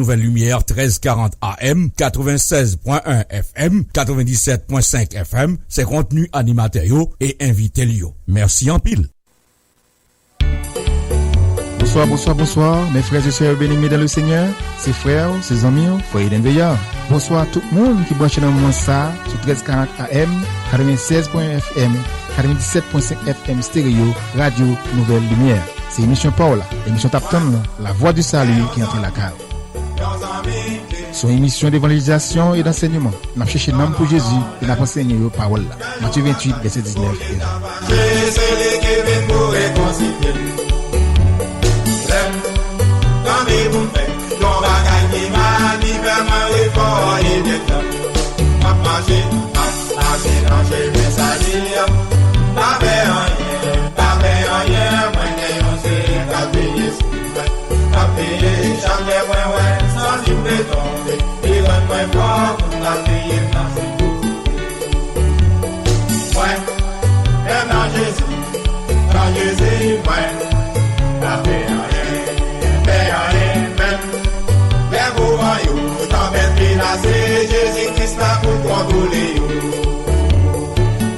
Nouvelle Lumière 1340 AM, 96.1 FM, 97.5 FM, ses contenus animatériaux et invités liés. Merci en pile. Bonsoir, mes frères et sœurs bien-aimés dans le Seigneur, ses frères, ses amis, frères d'Enveya. Bonsoir tout le monde qui branche dans le moment ça, sur 1340 AM, 96.1 FM, 97.5 FM stéréo, Radio Nouvelle Lumière. C'est émission Paola, émission Tapton, la voix du salut qui entre la cave. Son émission d'évangélisation et d'enseignement. N'a cherché l'âme pour Jésus et n'a enseigné aux paroles. Matthieu 28, verset 19. Jésus-Christ là pour contrôler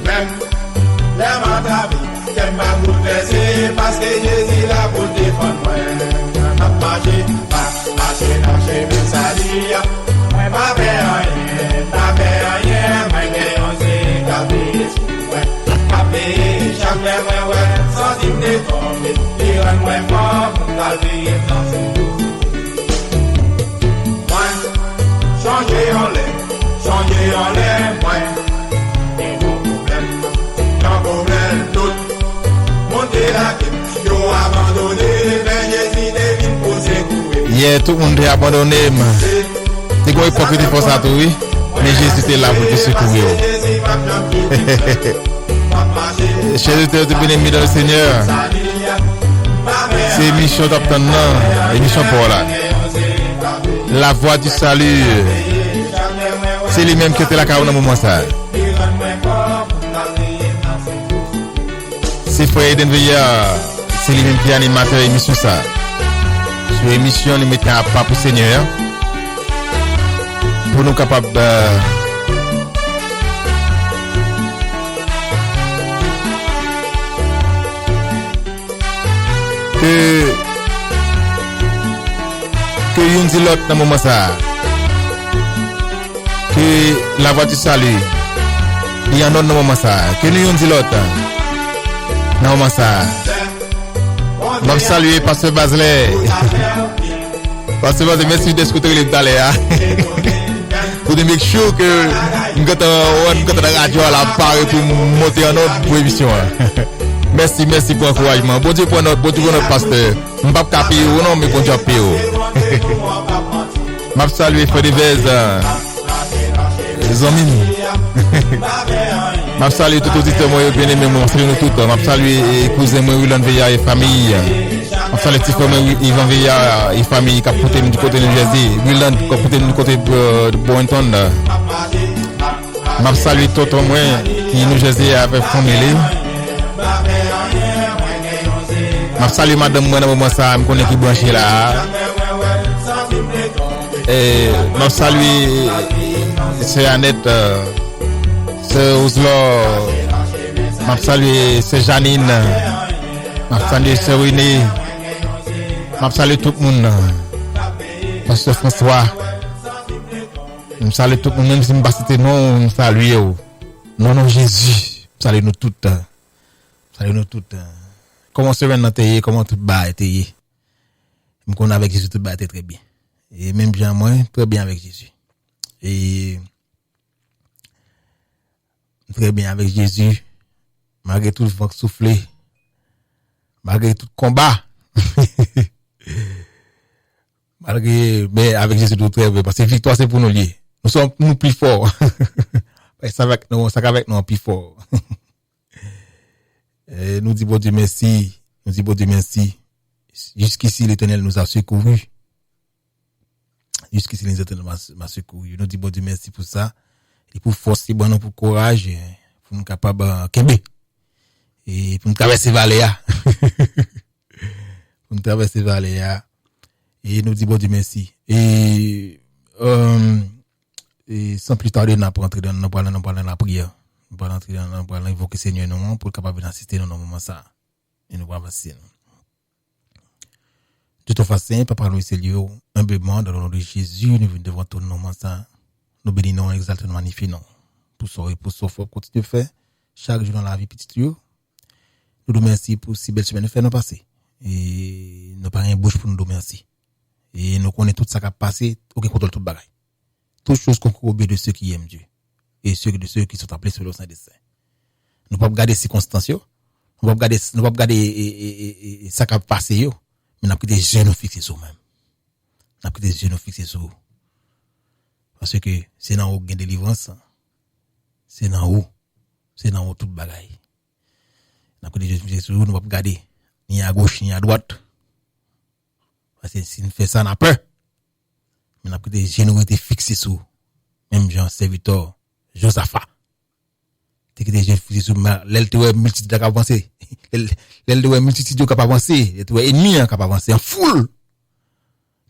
même les matavis qu'elle m'a bouleversé parce que Jésus là pour défendre moi n'a marché même ça dit moi pas faire rien mais on s'est capé jamais ouais sans dire de tomber il rend moi fort pour garder dans ce changer en l'air, moi. Et mon problème, tout. Monter la tête, yo abandonné, mais Jésus devine pour secouer. Yeah, tout le monde est abandonné, man. C'est quoi hypocrite pour ça, oui? Mais Jésus était là pour te secouer. Chers auditeurs de bien-aimés dans le Seigneur, c'est émission d'Opton, émission pour là. La voix du salut, c'est lui-même qui était là au moment ça. C'est Frère Denveya, c'est lui-même qui est animateur de l'émission ça. Sur l'émission, nous mettons à part pour Seigneur, pour nous capables que yon dit l'autre dans le moment ça, que la voix du salut, il y en a dans le moment ça, que nous yon dit l'autre dans le moment ça. Je salue Pasteur Basley. Pasteur Basley, merci de scouter les talents. Pour de make sure que nous avons la radio à la part pour monter en notre émission. Merci pour l'encouragement. Bon Dieu pour notre pasteur. Je ne vais pas caper ou non, mais bon Dieu pour vous. Je salue Frère Devez, les amis. Je salue tout auditeur, bien aimé, je salue nous tous. Je salue cousin Willan Veya et famille. Je salue petit frère Yvan Veya et famille qui a porté du côté de New Jersey. Willan qui a porté du côté de Boynton. Je salue tout le monde qui est New Jersey avec famille. Je salue madame moi ça me connais qui branché là. Et je salue c'est Annette, c'est Oslo, je salue c'est Janine, je salue c'est René, je salue tout le monde. Pasteur François, je salue tout le monde, même si je ne sais pas non, je salue non Jésus, je salue nous toutes. Salut nous toutes. Comment se vient t'es, comment tout bas t'es. Me connais avec Jésus tout bas t'es très bien. Et même bien moi, très bien avec Jésus. Et très bien avec Jésus. Malgré tout le vent soufflé. Malgré tout combat. Mais avec Jésus tout très bien parce que victoire c'est pour nous lier. Nous sommes nous plus forts. Ça avec nous plus forts. Nous disons bon Dieu merci. Jusqu'ici l'Éternel nous a secourus. Jusqu'ici l'Éternel m'a secouru. Nous disons bon Dieu merci pour ça. Et pour force, bon pour courage, pour nous capables de et pour nous traverser vallée. Pour nous traverser vallée. Et nous disons bon Dieu merci. Et sans plus tarder, on va entrer dans la prière. On va entrer dans la invoquer Seigneur nous pour capable d'assister dans le moment ça. Et nous va avancer. De toute façon, Papa nous Seigneur, humblement dans le nom de Jésus, nous venons devant ton nom ça. Nous bénissons, exaltons, nous magnifions pour ce fort continue de faire chaque jour dans la vie petite yo. Nous nous remercions pour si belle semaine nous faire nous passer. Et nous pas rien bouche pour nous remercier. Et nous connaissons tout ça qui a passé, aucun contrôle tout bagaille. Toutes choses concourent de ceux qui aiment Dieu et de ceux qui sont appelés sur le sein des saints. Nous pas regarder circonstances, nous pas regarder ça qui a passé mais nous avons des yeux nous fixés sur même. Nous avons des yeux nous fixés sur parce que c'est dans où gain délivrance. C'est dans où tout bagaille. Nous avons des yeux fixés sur nous pas regarder ni à gauche ni à droite. Parce que si nous faisons ça, on a peur. Mais nous avons des générosités fixées sur même Jean, serviteur, Josaphat. T'es que des gens fixés sur l'aile de multitude qui avancé. L'aile de multitude qui avancé. Et tu es ennemi qui avancé en foule.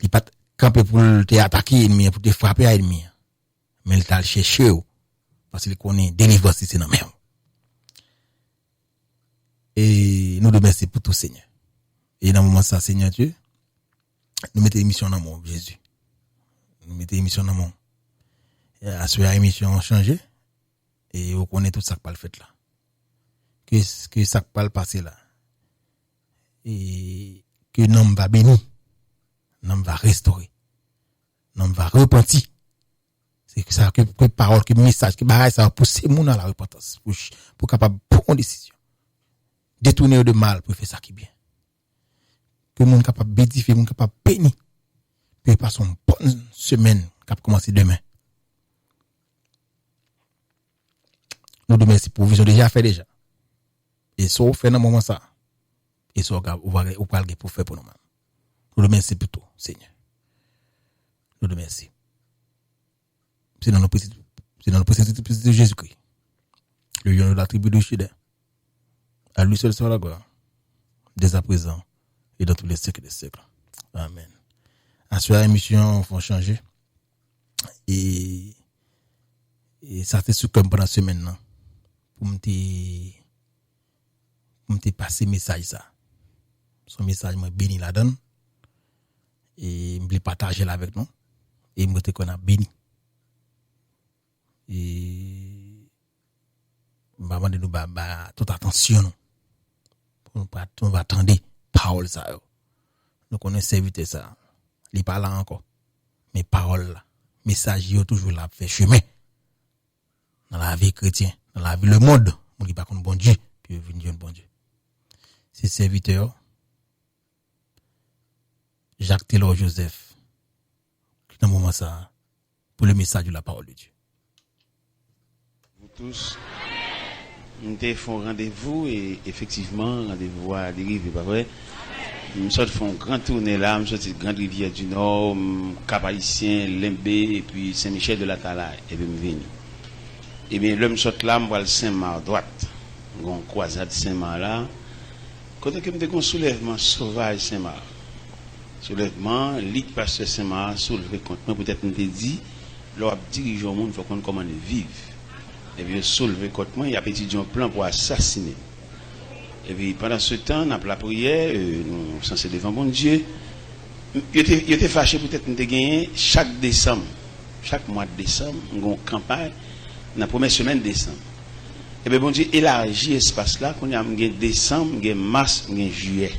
Il pas camper pour te attaquer ennemi, pour te frapper à ennemi. Mais il t'a cherché parce qu'il connaît délivrance c'est dans même. Et nous remercions pour tout Seigneur. Et dans le moment ça, Seigneur Dieu, nous mettons l'émission dans mon Jésus. Nous mettons l'émission dans mon. À ce émission changé. Et on connaît tout ça qui pas le fait là. Que ça qui pas le passé là. Et que l'homme va bénir. L'homme va restaurer. L'homme va repentir. C'est que ça, que parole, que message, que bagaille, ça va pousser moun à la repentance. Pour capable prendre une décision. Détourner de mal pour faire ça qui est bien. Que moun capable bédifier, moun capable bénir. Puis passer une bonne semaine qui va commencer demain. Nous nous remercions pour vision déjà fait déjà. Et ça on fait dans moment ça. Et ça on va pour faire pour nous mêmes. Nous remercions pour tout, Seigneur. Nous remercions. C'est dans nos petits de Jésus-Christ. Le lion de la tribu de Juda. À lui seul soit la gloire. Dès à présent et dans tous les siècles des siècles. Amen. À ce émission, faut changer. Et ça c'est sur comme pendant la semaine là. Pour me passer message ça. Son message m'a béni la donne. Et me partager là avec nous. Et me qu'on a béni. Et maman de nous toute attention pour nous va attendre parole ça. Nous connaissons serviteur ça. Il parle encore. Mais parole là, message yo toujours là fait chemin. Dans la vie chrétienne, dans la vie le monde, on dit pas qu'on bon Dieu, puis venir bon Dieu. C'est serviteur Jacques Taylor Joseph qui dans moment ça pour le message de la parole de Dieu. Vous tous nous font rendez-vous et effectivement rendez-vous à dérive, pas vrai? Nous font une grande tournée là, nous sommes grande rivière du Nord, Cap-Haïtien, Limbé et puis Saint-Michel de la Talaye et puis nous venons. Et bien l'homme saute là, moi le Saint-Marc droite, on croisade Saint-Marc là. Quand on a un soulèvement sauvage Saint-Marc, soulèvement, lit pasteur Saint-Marc soulevé contre moi, peut-être nous te dit, leur dirigeant au monde, il faut qu'on comment vivre. Et puis soulevé contre moi, il a étudié un plan pour assassiner. Et puis pendant ce temps, dans la prière, nous sommes censés devant bon Dieu. Il était fâché peut-être nous gagné chaque décembre, chaque mois de décembre, nous avons une campagne dans la première semaine de décembre. Et bien bon Dieu élargit l'espace là, qu'on a décembre, mars, juillet.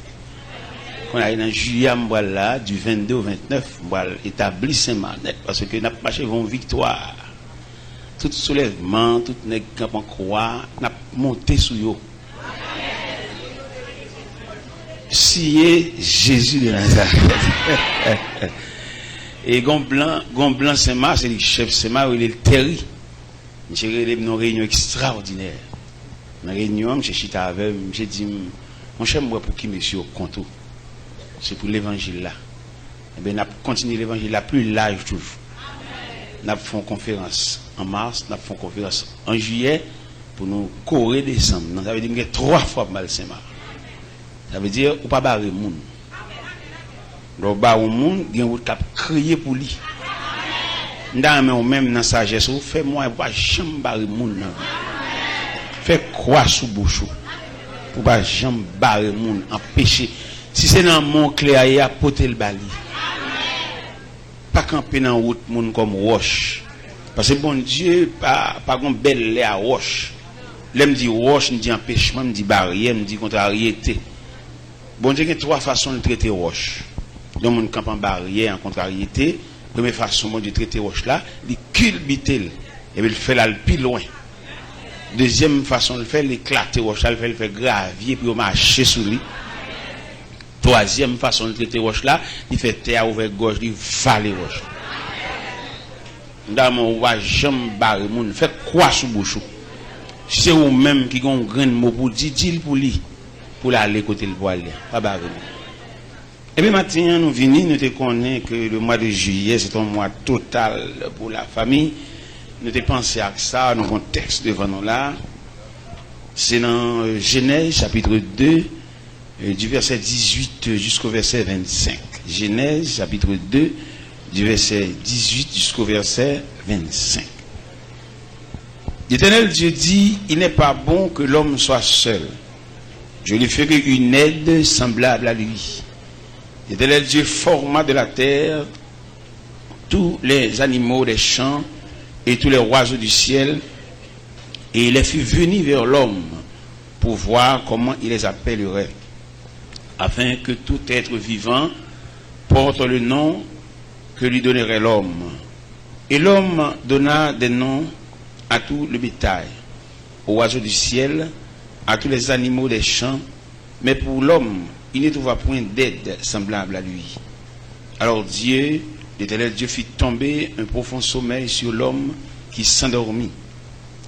Qu'on a dans juillet, là, du 22 au 29, on va établir Saint-Marc parce que nous avons marché une victoire. Tout soulèvement, tout nèg camp en croix, n'a monté sous yo. Sillé Jésus de Nazareth. Et gon blanc Saint-Marc, c'est le chef Saint-Marc, il est le terri. J'ai une réunion extraordinaire. Dans la réunion, j'ai chita avec, j'ai dit mon cher moi pour qui monsieur au compte. C'est pour l'évangile là. Et bien, on continue l'évangile là plus large toujours. Nous faisons une conférence en mars, nous faisons une conférence en juillet pour nous courir décembre. Ça veut dire que 3 fois mal Saint-Marc. Ça veut dire ou pas barrer moun. Donc ba au monde gen route cap crier pour lui. Nda mais même dans sagesse ou fait moi pas jamais barrer monde nan. Fait quoi sous bouche pour pas jamais barrer monde empêcher si c'est dans Montclair y a porter le bali. Pas camper dans route monde comme roche. Parce que bon Dieu pas gon belle lait à roche. L'aime dit roche, me dit empêchement, me dit barrière, me dit contrariété. Bon Dieu, il y a trois façons de traiter roche. Donc, on camp en barrière, en contrariété. Première façon de traiter roche là, il culbute et puis il fait là le plus loin. Deuxième façon de faire, l'éclater roche là, il fait gravier puis il marcher sur lui. Troisième façon de traiter roche là, il fait terre ouvert gauche, il vale roche. Dans mon va jamais barrer moun, fait quoi sous bouchou. C'est ou même qui ont un grand mot pour dire pour lui pour aller côté le poil pas barrer. Et bien maintenant nous venons nous te connaît que le mois de juillet c'est un mois total pour la famille. Nous te pensé à ça, nous avons un texte devant nous là. C'est dans Genèse chapitre 2 du verset 18 jusqu'au verset 25. Genèse chapitre 2 du verset 18 jusqu'au verset 25. L'Éternel Dieu dit, il n'est pas bon que l'homme soit seul. Je lui ferai une aide semblable à lui. L'Éternel Dieu forma de la terre tous les animaux des champs et tous les oiseaux du ciel, et il les fit venir vers l'homme pour voir comment il les appellerait, afin que tout être vivant porte le nom que lui donnerait l'homme. Et l'homme donna des noms à tout le bétail, aux oiseaux du ciel, à tous les animaux des champs, mais pour l'homme, il ne trouva point d'aide semblable à lui. Alors Dieu, l'Éternel Dieu fit tomber un profond sommeil sur l'homme qui s'endormit.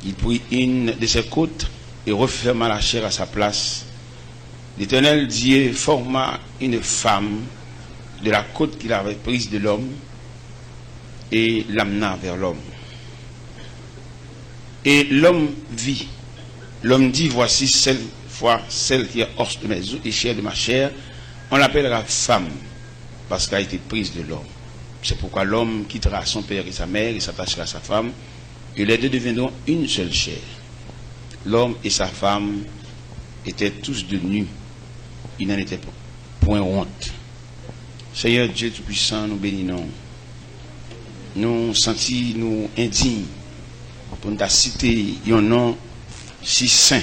Il prit une de ses côtes et referma la chair à sa place. L'Éternel Dieu forma une femme de la côte qu'il avait prise de l'homme et l'amena vers l'homme. Et l'homme vit. L'homme dit, voici celle qui est os de mes os et chair de ma chair. On l'appellera femme parce qu'elle a été prise de l'homme. C'est pourquoi l'homme quittera son père et sa mère et s'attachera à sa femme. Et les deux deviendront une seule chair. L'homme et sa femme étaient tous de nus. Ils n'en étaient point honte. Seigneur Dieu Tout-Puissant, nous bénissons. Nous sentons nous indignes pour nous citer un nom si saint.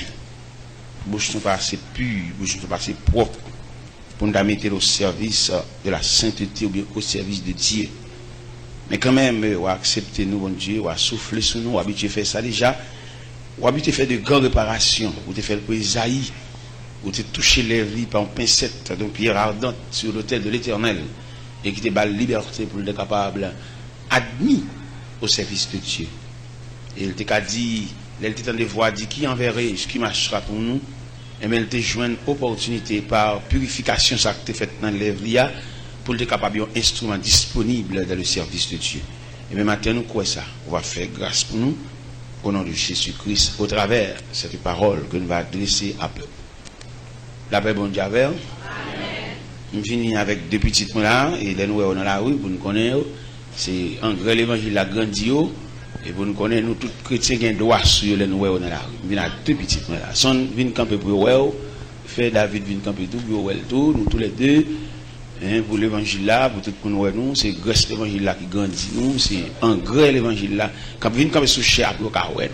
Bouche nous pas assez pur, bouche nous pas assez propre pour nous mettre au service de la sainteté ou bien au service de Dieu. Mais quand même, on va accepter nous, bon Dieu, on va souffler sur nous, on va habituer faire ça déjà. On va habituer faire de grandes réparations, on va faire le Isaïe, on va toucher les vies par une pincette d'une pierre ardente sur l'autel de l'Éternel et qui te bat la liberté pour être capable admis au service de Dieu. Et il t'a dit, il t'a de voix dit qui enverrait, ce qui marchera pour nous, et bien il t'a joué une opportunité par purification ça que tu fait dans l'œuvre pour être capable d'un instrument disponible dans le service de Dieu. Et bien maintenant nous croyons ça, on va faire grâce pour nous au nom de Jésus-Christ au travers de cette parole que nous va adresser à peuple. La paix bon Dieu avec. Nous finissons avec deux petites mots là et les nous dans la rue pour nous connaître. C'est un grand évangile la grandio et pour nous connaître nous tous chrétiens qui ont droit sur les nous dans la rue. Nous avons deux petites mots là. Son vient camper pour well, fait David vient camper tout pour well tout, nous tous les deux pour l'évangile là pour tout nous nous c'est grâce l'évangile là qui grandit nous, c'est un grand évangile là quand vient camper sous chair pour ka ouais.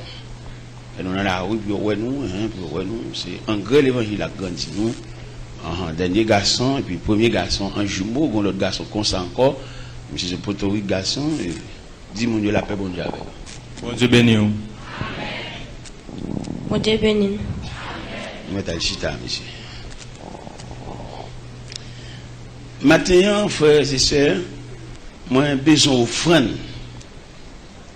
Et nous dans la rue pour ouais nous, c'est un grand évangile là qui grandit nous. Dernier garçon et puis premier garçon un jumeau, l'autre garçon comme ça encore. Monsieur ce potorique garçon et dis mon Dieu la paix bon Dieu avec. Bon Dieu béni. Bon Dieu béni. Mettez le chita monsieur. Maintenant frères et sœurs, moi besoin offrande.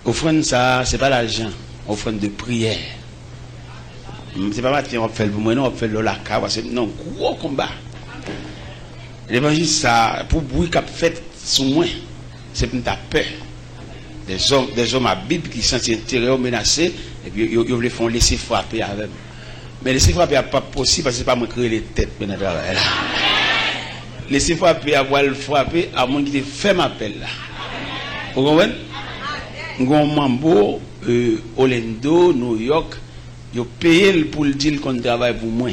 Offrande ça c'est pas l'argent, offrande de prière. C'est pas matin on fait pour moi non on fait la cave c'est non gros combat. L'évangile ça pour bruit qu'a fait sous moi c'est pour ta peur. Des hommes à Bible qui sentent intérieur menacé et puis ils veulent font laisser frapper avec. Mais laisser frapper pas possible parce que c'est pas moi créer les têtes maintenant. laissez frapper, avoir le frapper, à moins qu'il ait fait m'appel là. Vous comprenez? Gon Mambo, Orlando, New York, ils payent pour le dire qu'on travaille pour moi.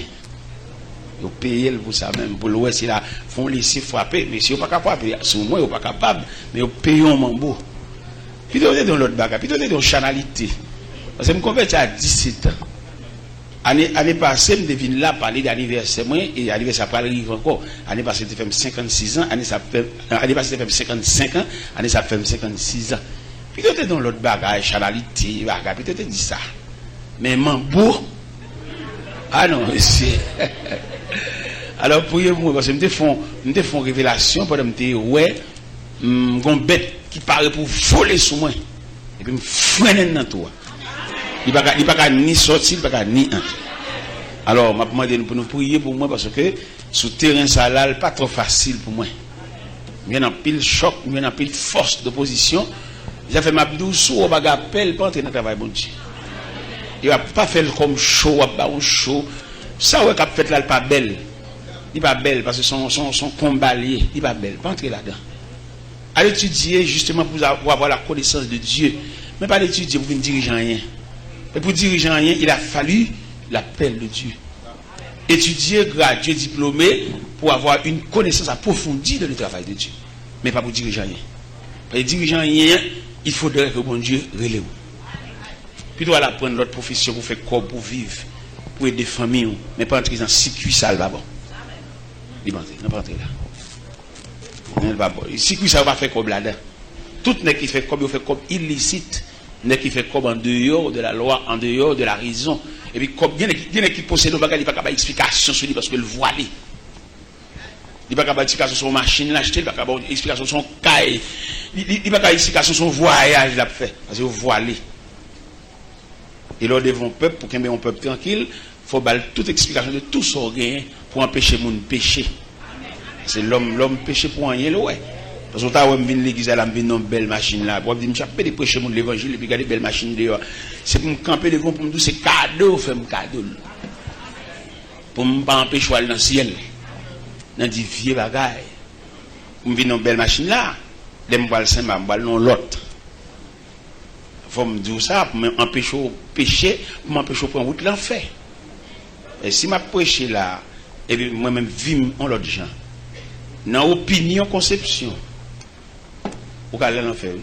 Ils payent pour ça même, pour l'ouest, c'est là, font laisser frapper, mais si ils ne sont pas capables, sur moi, ils ne sont pas capables, mais ils payent un Mambo. Puis ils sont dans l'autre bagarre, puis ils sont dans chanalité. Parce que je me convertis à 17 ans. Année passée, je devine là parler d'anniversaire, moi, et l'anniversaire après arrive encore. Année passée, je fais 56 ans, année passée, je fais 55 ans, année ça fait 56 ans. Puis tu es dans l'autre bagage, chanalité, bagage, puis tu te dis ça. Mais Mambo, ah non, c'est. Alors, pour moi, parce que je me fais révélation, pendant que je me ouais, une bête qui paraît pour voler sur moi, et puis me freine dans toi. Il ne peut pas ni sortir, il ne peut pas ni entrer. Alors, je demande pour nous prier pour moi parce que sur le terrain, ça n'est pas trop facile pour moi. Il y a un pile choc, il y a un pile force d'opposition. J'ai fait ma douce ou un appel pour entrer dans le travail, bon Dieu. Il ne va pas faire comme chaud, chaud. Ça, ouais, qu'a fait là, il n'est pas belle. Il n'est pas belle parce que son combat lié, il n'est pas belle. Pas entrer là-dedans. À l'étudier justement pour avoir la connaissance de Dieu. Mais pas l'étudier pour ne diriger rien. Et pour diriger rien, il a fallu l'appel de Dieu. Étudier, graduer, diplômé, pour avoir une connaissance approfondie de le travail de Dieu. Mais pas pour diriger rien. Pour diriger rien, il faudrait que bon Dieu relève. Puis doit apprendre l'autre profession pour faire corps, pour vivre, pour aider des familles, mais pas entrer dans circuit sale là-bas. Il va pas entrer là. Circuit sale va faire comme là-dedans. Tout n'est qui fait comme il fait comme illicite. N'est qui fait comme en dehors de la loi, en dehors de la raison. Et puis, comme il y a qui possède le bagage, il n'y a pas d'explication sur lui parce que le voile. Il n'y a pas d'explication sur son machine l'acheter, il n'y a pas d'explication sur son caille. Il n'y a pas d'explication sur son voyage l'a fait. Parce que voilé. Et là, devant le peuple, pour qu'il y ait un peuple tranquille, il faut baller toute explication de tout son gain pour empêcher mon péché. C'est l'homme péché pour rien, ouais. Parce que quand je viens à l'église, je viens une belle machine là. Pour me dire, je vais prêcher l'évangile et puis regarder belle machine dehors. C'est pour me camper devant, pour me dire, c'est cadeau, fais-moi cadeau. Pour ne pas empêcher d'aller dans le ciel. Dans des vieux bagailles. Pour me venir une belle machine là, je vais me Saint, je vais dans l'autre. Il faut me dire ça pour m'empêcher de pécher, pour m'empêcher de prendre route l'enfer. Et si je prêche là, et puis moi-même, je vis en l'autre gens. Dans l'opinion, conception. Pour aller l'enfer.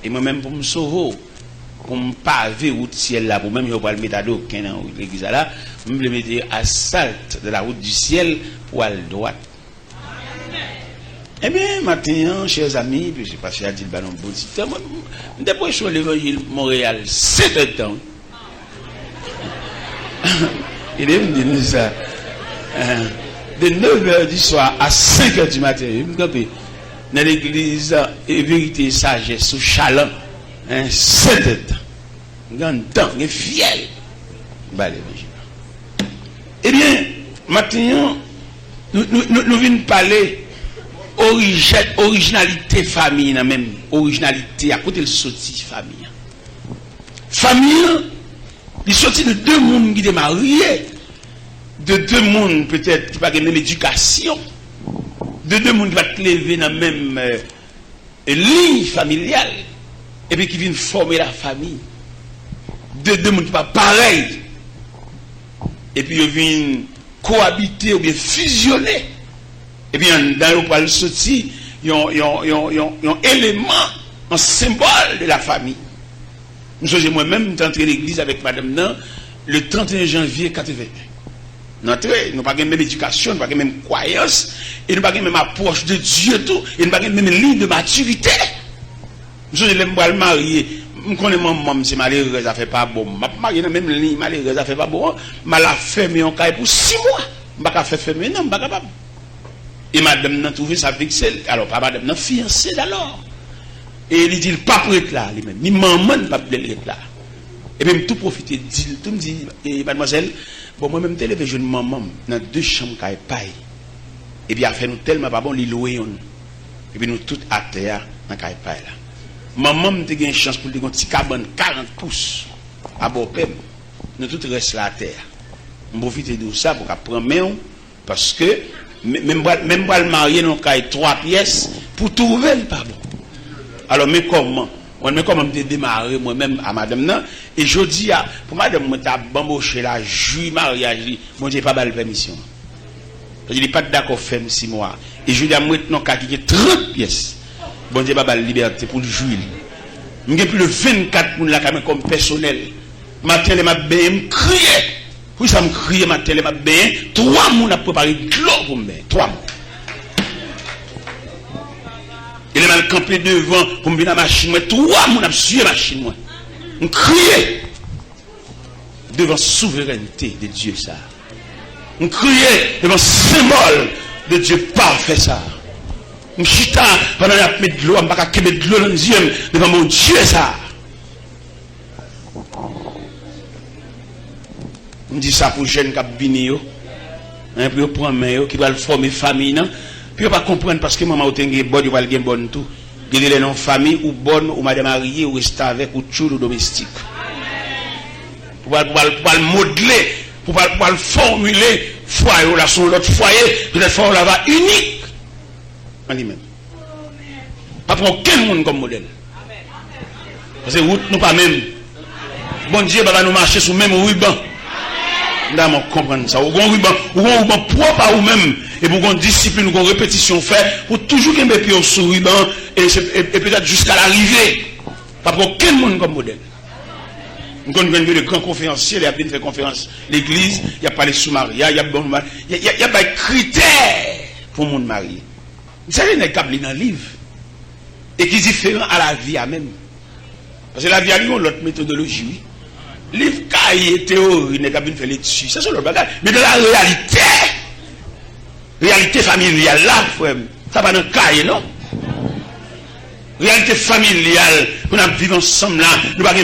Et moi-même, pour me sauver, pour me paver route ciel là, pour même je vais le mettre à dos, dans l'église là, je vais me mettre à salte de la route du ciel pour aller à droite. Eh bien, maintenant, chers amis, puis j'ai passé à dire le bon temps, depuis que je suis l'évangile Montréal, 7 heures de temps. Il est venu ça. De 9h du soir à 5h du matin, dans l'église, et vérité, sagesse, sous chaland, 7 heures. Grand temps, il est fiel. Eh bien, maintenant, nous venons parler originalité famille, même originalité, à côté de sortie famille. Famille, il sortit de deux mondes qui sont mariés. De deux mondes peut-être qui ne pas même éducation, de deux mondes qui vont te lever dans la même ligne familiale, et puis qui viennent former la famille, de deux mondes qui ne sont pas pareils, et puis ils viennent cohabiter ou bien fusionner, et puis dans le poil sorti, ils ont un élément, un symbole de la famille. Moi-même, j'ai entré à l'église avec madame Nan le 31 janvier 81. Nous n'avons pas la même éducation, nous n'avons pas la même croyance, et nous n'avons pas la même approche de Dieu, tout, et nous n'avons pas la même ligne de maturité. Nous sommes mariés, nous connaissons maman, c'est malheureux, ça ne fait pas bon. Je suis marié dans la même ligne, malheureux, ça ne fait pas bon. Je l'ai fermé en caille pour 6 mois. Je ne peux pas faire fermer, non, je ne suis pas capable. Et madame n'a trouvé ça vexé. Alors, madame n'a fiancé d'alors. Et il dit, pas prêt là, lui-même. Ni maman n'a pas prêt là. Et même tout profiter, tout me dit, mademoiselle, bon, moi-même, je suis jeune maman dans 2 chambres qui paille. Et puis, elle fait nous tellement pas bon, les louer. Et puis, nous tous à terre dans la paille là. Maman, je eu une chance pour dire un petit cabane 40 pouces à Bopem. Nous tous restons là à terre. Je profite de ça pour prendre main parce que même pas le marier dans caille 3 pièces pour trouver le pas bon. Alors mais comment me démarrer moi-même à madame nan et je dis pour madame moi t'a bamboché la juillet mariage bon Dieu pas balle permission. Je dis pas d'accord faire 6 mois et je dis à moi non ka qui 30 pièces. Bon Dieu pas balle liberté pour le juillet. M'ai plus de 24 moun là comme personnel. Matin les m'a bien crier. Pour ça me crier matin les m'a bien 3 moun a préparé de l'eau pour me 3 moun. Il est mal campé devant pour me venir à la machine. Moi, 3 moun a suivi la machine. Moi, on criait devant la souveraineté de Dieu. Ça. On criait devant le symbole de Dieu parfait. Ça. On chita pendant qu'il y a de l'eau, on ne peut pas mettre de l'eau dans les yeux devant mon Dieu. Ça. On dit ça pour les jeunes qui ont bini, pour prendre main, qui veulent former famille. Puis on pas comprendre parce que maman a une bonne, il va le bonne tout. Il y a des famille ou bonne ou madame mariée ou rester avec ou tchoul ou domestique. Pour le modeler, pour le formuler, foyer là sur l'autre foyer, peut-être faire là-bas unique. En lui-même. Pas pour aucun monde comme modèle. Parce que route nous pas même. Bon Dieu va nous marcher sur le même ruban. Nous devons comprendre ça. Ou un ruban propre à vous-même. Et pour une discipline, une répétition fait, pour toujours qu'il y ait un pied sur ruban et peut-être jusqu'à l'arrivée. Pas pour aucun monde comme modèle. Nous avons vu de grands conférenciers, il y a bien fait conférence. L'église, il n'y a pas les sous-mariés, il y a pas de critères pour le monde marié. Vous savez, il y a des câbles dans le livre. Et qui est différent à la vie à même. Parce que la vie a une autre méthodologie. Oui. Livre cahier, théorie, il n'y a pas bien fait là-dessus. Ça, c'est le bagage. Mais dans la réalité familiale, là, frère, ça va dans le cahier, non? Réalité familiale, nous vivons ensemble là, nous n'avons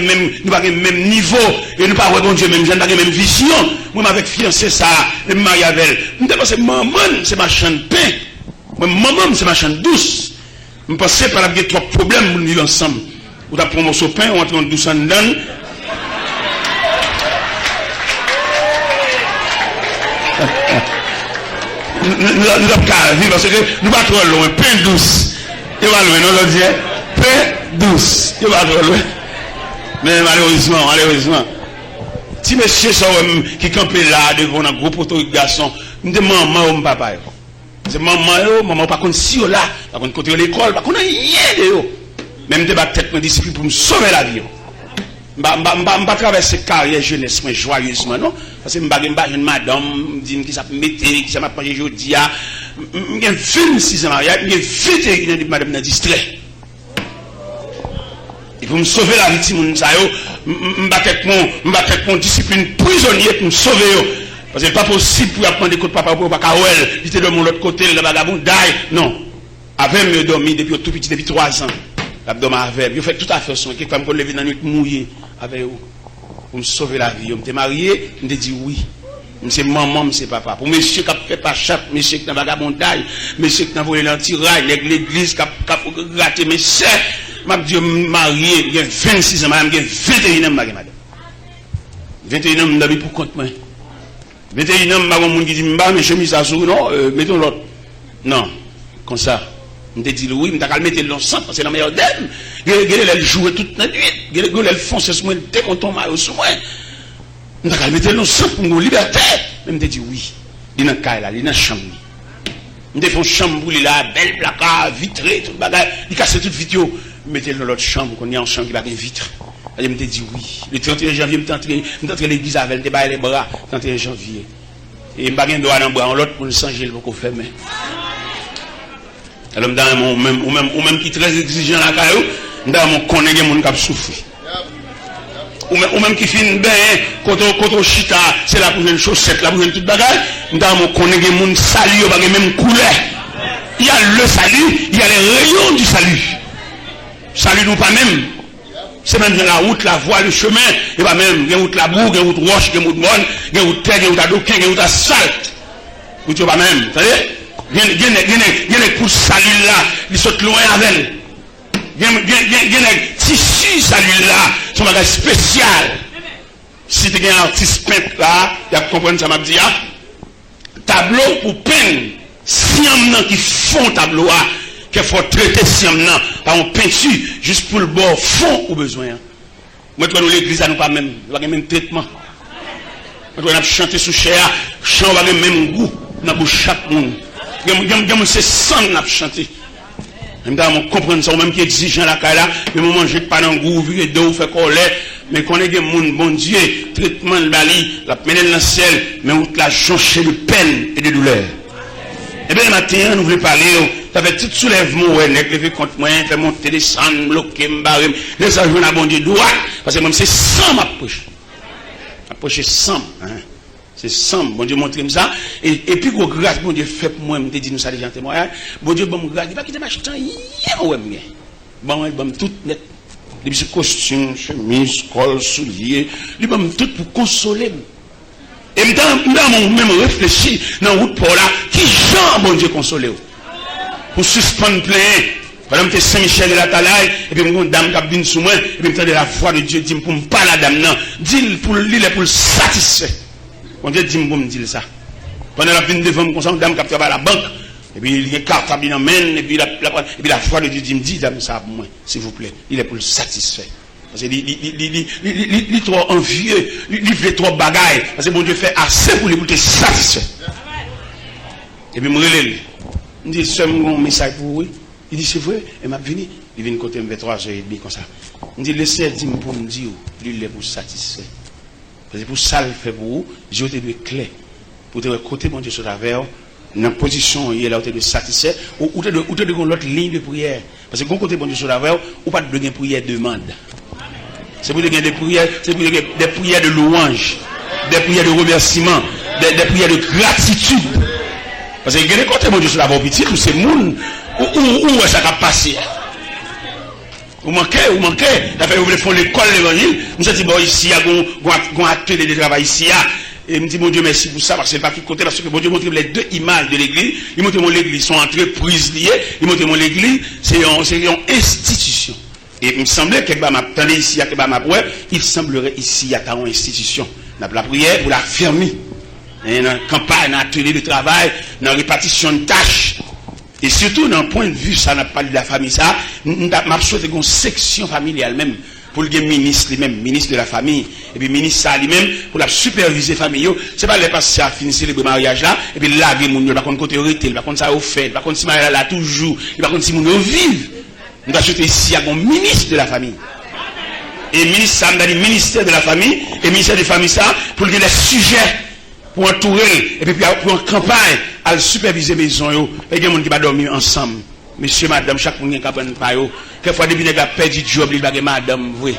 pas le même niveau, et nous ne pouvons pas bon Dieu même, nous n'avons pas la même vision. Moi, avec fiancé ça, et me marier avec elle. Nous pensons que maman, c'est ma chaîne de pain. Moi, maman, c'est ma chaîne douce. Je pense que par la trois problèmes pour nous vivre ensemble. Ou tu as pris mon pain, ou on entre douce en dedans. Nous avons qu'à vivre parce que nous pas trop loin, pain douce. Il va loin, non, le dire, pain douce. Il va trop loin. Mais malheureusement, si monsieur qui campait là devant un gros poteau de garçon, nous demandons maman ou papa. C'est maman pas contre si là, pas contre côté l'école, pas contre rien de eux. Même de battre tête mon discipline pour me sauver la vie. Pas traverser carrière jeunesse joyeusement non parce que m'ba une madame dit qui ça mettre qui ça m'a pas aujourd'hui a un film si ça mariage il vite une madame dans distrait et pour me sauver la vie de mon ça yo m'ba mon discipline prisonnier pour me sauver yo parce que pas possible pour apprendre des coups de papa pour pas kawel il était de mon autre côté le vagabond die non avec me dormi depuis tout petit depuis 3 ans l'abdomen avec je fais tout à fait son qui femme qu'on lever dans nuit mouillé avec vous pour me sauver la vie. Je me suis marié, je me dit oui. C'est maman, c'est papa. Pour monsieur qui a fait pas chape, monsieur qui a vagabondage, monsieur qui a volé l'antirail, l'église qui a gratté mes sœurs, je me dit marié, il y a 26 ans, il y a 21 ans, madame. 21 ans, je me pour compte moi. 21 ans, je me dit, mais chemise à sous, non, mettons l'autre. Non, comme ça. Je me dit oui, je me mettre l'ensemble, parce que c'est la meilleure d'elle. Elle joue toute la nuit. Elle fonce sur moi, dès qu'on tombe sur moi. Je me mettre l'ensemble pour me liberté. Je me dit oui. Il y a un cas là, il y a une chambre. Je me fait une chambre, il a belle placard, vitrée, tout le bagage. Il casse toute vidéo. Je me dans l'autre chambre, qu'on y a en chambre qui va une vitre. Je me dit oui. Le 31 janvier, je me suis l'église avec les bras. 31 janvier. Et je me suis doigt dans le bras, l'autre pour le changer le beaucoup fermé. Alors, ou même qui est très exigeant la caillou, dans mon connaît des gens qui souffrent. Ou même qui fait une bain, quand on chita, c'est la prochaine chaussette, la prochaine toute bagage, dans mon connaît des gens qui saluent, pas même couleur. Il y a le salut, il y a les rayons du salut. Salut nous pas même. C'est même la route, la voie, le chemin, et pas même, il y a route la boue, il y a route roche, il y a route bonne, il y a route terre, il y a route adoquin, il y a route asphalte. Vous ne pas même, vous savez? Il y a des coups de salut là, ils sont loin avec elle. Il y a des tissus salut là, c'est un bagage spécial. Si tu as un artiste peintre là, il y a compris ça m'a dit, tableau pour peindre siam qui font tableau qu'il faut traiter siam par une peinture juste pour le bord fond au besoin. Moi quand nous l'église nous pas même traitement. Moi on a chanté sous chair, chant va même goût dans bouche chaque monde. Gam c'est sang n'a chanté. Même dans mon comprendre ça même qui exigeant la caille là, mais moi manger pas dans goût, virer d'eau fait colère, mais qu'on est des monde bon Dieu, traitement de bali, la mener dans le ciel, mais on la joncher de peine et de douleur. Et bien le matin, nous voulons parler, ça fait tout soulèvement, ouais, lever contre moi, faire monter, descendre, bloquer, me barrer, laisser ça jouer à bon Dieu droit, parce que même c'est sans m'approcher. Approcher sans, hein. C'est sans, bon Dieu montre ça. Et puis, grâce, bon Dieu fait pour moi, je dit nous ça déjà en témoignage. Bon Dieu, bon, grâce, il va quitter ma chute, ouais, bon, tout net. Les petits costumes, chemise, col, souliers, il va tout pour consoler. Et dans mon même réfléchi, dans la route pour là, qui Jean, bon Dieu, consoler. Pour suspendre plein. Par exemple, Saint-Michel de la Talaï, et puis, une dame qui vient sous moi, et puis, la voix de Dieu dit pour me parler à la dame, non, dit pour lui, pour le satisfaire. Bon Dieu dit me dire ça. Pendant la fin devant me concerne dame qui travaille à la banque et puis il y a une carte à bien amène et puis la foi de Dieu dit me dit dame ça pour moi s'il vous plaît. Il est pour le satisfaire. Parce que il trop envieux, il fait trop bagaille parce que bon Dieu fait assez pour lui pour te satisfaire. Et puis me relève. Il dit c'est un message pour vous. Il dit c'est vrai et m'a venu, il vient côté me 3h30 comme ça. Il dit laissez dire pour me dire lui il est pour satisfaire. C'est pour ça le fait pour vous, j'ai été de clé. Pour te côté mon Dieu sur la verre, dans la position il est là où tu es de satisfaire, ou tu es de l'autre ligne de prière. Parce que quand côté mon Dieu sur la verre, ou pas de gagner prière demande. C'est pour gagner des prières, c'est pour gagner des prières de louange, des prières de remerciement, des prières de gratitude. Parce que gagner côté mon Dieu sur la verre petit, ou c'est moun, où ça va passer. Vous manquez, d'après vous voulez faire l'école l'évangile, nous avons dit, bon, ici, il y a un atelier de travail ici, et je me dis, mon Dieu, merci pour ça, parce que c'est pas tout côté, parce que mon Dieu montre les deux images de l'église, il montre mon l'église, sont entreprises liées, il montre mon l'église, c'est une institution. Et il me semblait que m'attendait ici, il semblerait ici, il y a une institution. On a la prière pour la fermer. Dans la campagne, dans l'atelier de travail, dans la répartition de tâches. Et surtout, dans le point de vue, ça n'a pas de la famille, ça, m'a souhaité une section familiale même, pour le ministre lui-même, ministre de la famille, et puis ministre ça lui-même, pour la superviser famille. C'est pas les passer à finir le mariage là, et puis là, il y a pas contre côté arrêté, il va contre ça au fait, il va contre si mariage là toujours, il va contre si mon vive. Nous avons souhaité ici un ministre de la famille. Et ministre, ça m'a dit ministère de la famille, et ministère de la famille ça, pour les sujets, pour entourer, et puis pour en campagne, à superviser maison, et il y a des gens qui vont dormir ensemble. Monsieur, madame, chaque monde qui a pris un paillot. Quelquefois, depuis qu'il a perdu du job, il va madame, oui.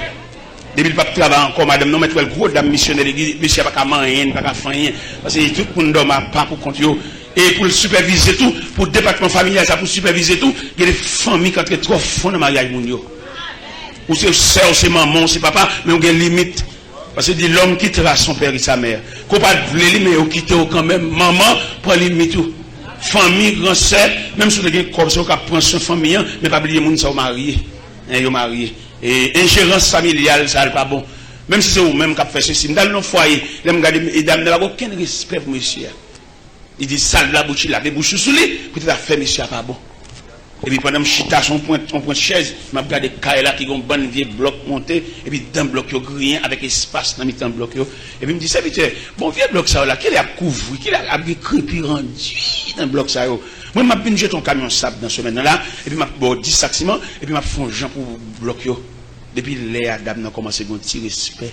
Depuis qu'il n'a pas travaillé encore, madame, non, mais tu es le gros dame missionnaire, monsieur n'a pas manger, n'a pas faire rien. Parce que tout le monde dort pas pour compter. Et pour le superviser tout, pour le département familial, ça pour superviser tout, il y a des familles qui entrent trop fond dans le mariage. Ou c'est soeur, c'est maman, c'est papa, mais on a une limite. Parce que l'homme quittera son père et sa mère. Qu'on pas de mais on quitte quand même maman pour limite tout. Famille, grand sœur, même si vous avez comme ça, vous prend son famille, mais pas oublier les gens qui sont mariés. Ils sont mariés. Et ingérence familiale, ça n'est pas bon. Même si c'est vous-même qui avez fait ceci. Dans le foyer, les dames n'ont aucun respect pour monsieur. Ils disent ça, la bouche, la débouche sous lui, peut-être faire monsieur pas bon. Et puis pendant que je suis à son point de chaise, je me regarde des cailles là qui ont un bon vieux bloc monté, et puis dans le bloc, il y a rien avec espace dans le bloc. Et puis je me dis, ça veut dire, bon vieux bloc ça là, qu'il a couvert, qu'il a crépi rendu dans le bloc ça. Moi, je vais jeter un camion sable dans ce semaine-là, et puis je vais 10 sacs ciment, et puis je vais faire un gens pour le bloc. Depuis les Adam ont commencé à tirer respect.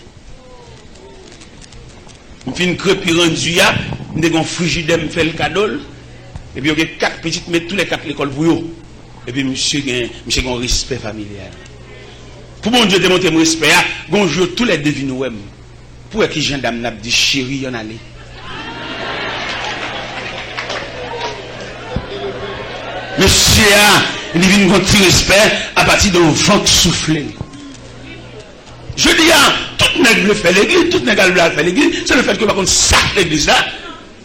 Je fais une crépi rendu, je fais un frigidaire, je fais le cadeau, et puis il y a 4 petites, mais tous les 4 l'école pour eux. Et puis, monsieur a un respect familial. Pour mon Dieu démontrer mon respect, bonjour tous les devines. Pour qui j'ai dame n'a dit chérie, on allait. Monsieur il vient un petit respect à partir d'un vent soufflé. Je dis, tout nègre le fait l'église, tout nègre le fait l'église, c'est le fait que par contre, ça l'église là.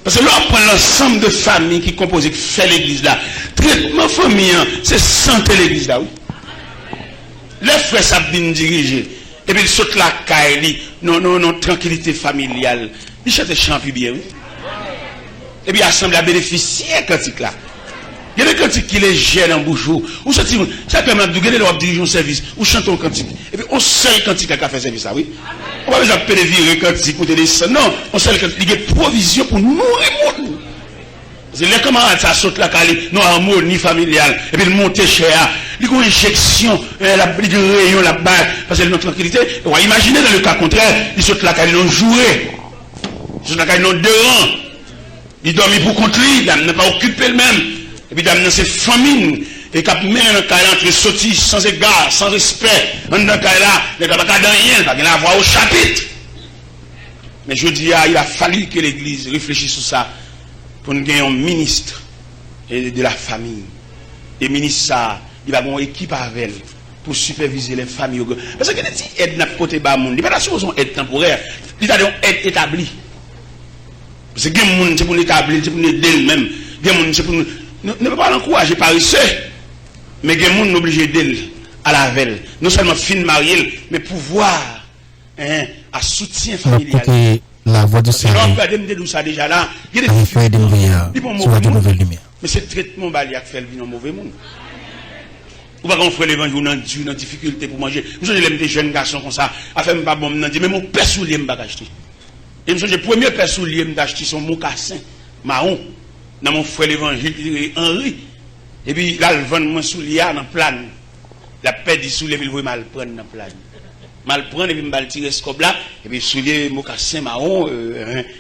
Parce que là, on prend l'ensemble de familles qui composent, qui fait l'église là. Traitement famille, c'est santé l'église là. Oui. Les frères savent bien diriger. Et puis ils sautent la caille, non, tranquillité familiale. Ils chantent champi bien, oui. Et puis l'Assemblée a bénéficié de cantique là. Il y a des cantiques qui les gênent en bouche. Ou sorti, ça permet de gagner leur dirigeant service, ou chanter un cantique. Et puis on seul cantique qui a fait service, ça, oui. On va pas besoin de virer cantique pour te descendre. Non, on seul cantique, il y a une provision pour nourrir le monde. C'est les camarades, ça saute la cali, non harmonie familiale, et puis le monter cher, il y a une injection, la rayon, la balle, parce que notre tranquillité. On va imaginer dans le cas contraire, il saute la cali, non joué, il saute la cali, non dehors, il dormit pour contre lui, il n'a pas occupé le même, et puis il a ses famines, et qu'il a mis dans le cas entre sortis sans égard, sans respect, dans le cas là, il n'a pas de rien, il n'a pas de voix au chapitre. Mais je dis, il a fallu que l'Église réfléchisse sur ça. Pour nous gagner un ministre de la famille. Et ministre ça, il va avoir une équipe avec elle pour superviser les familles. Parce que si aide n'a pas côté bas monde, il pas une aide temporaire, il a une aide établie. Parce que les gens c'est pour l'établir, c'est pour aider même. Les gens c'est pour ne pas l'encourager par ici, mais les gens sont obligés d'aider à la veille. Non seulement fin marié, mais pouvoir à soutien familial. La voix du Seigneur. Déjà là, il y a des mais c'est traitement qui fait le vin mauvais monde. Ou pas qu'on fait l'évangile dans une difficulté pour manger. Je suis des jeunes garçons comme ça, à faire pas bon, mais mon père soulier m'a acheté. Et je suis le premier père soulier m'a acheté son mocassin marron dans mon frère l'évangile Henri. Et puis là, le vend mon soulier dans plan. La paix du soulier, il veut mal prendre dans plan. Mal prendre et puis mal tirer ce cob là et puis soulier mocassin marron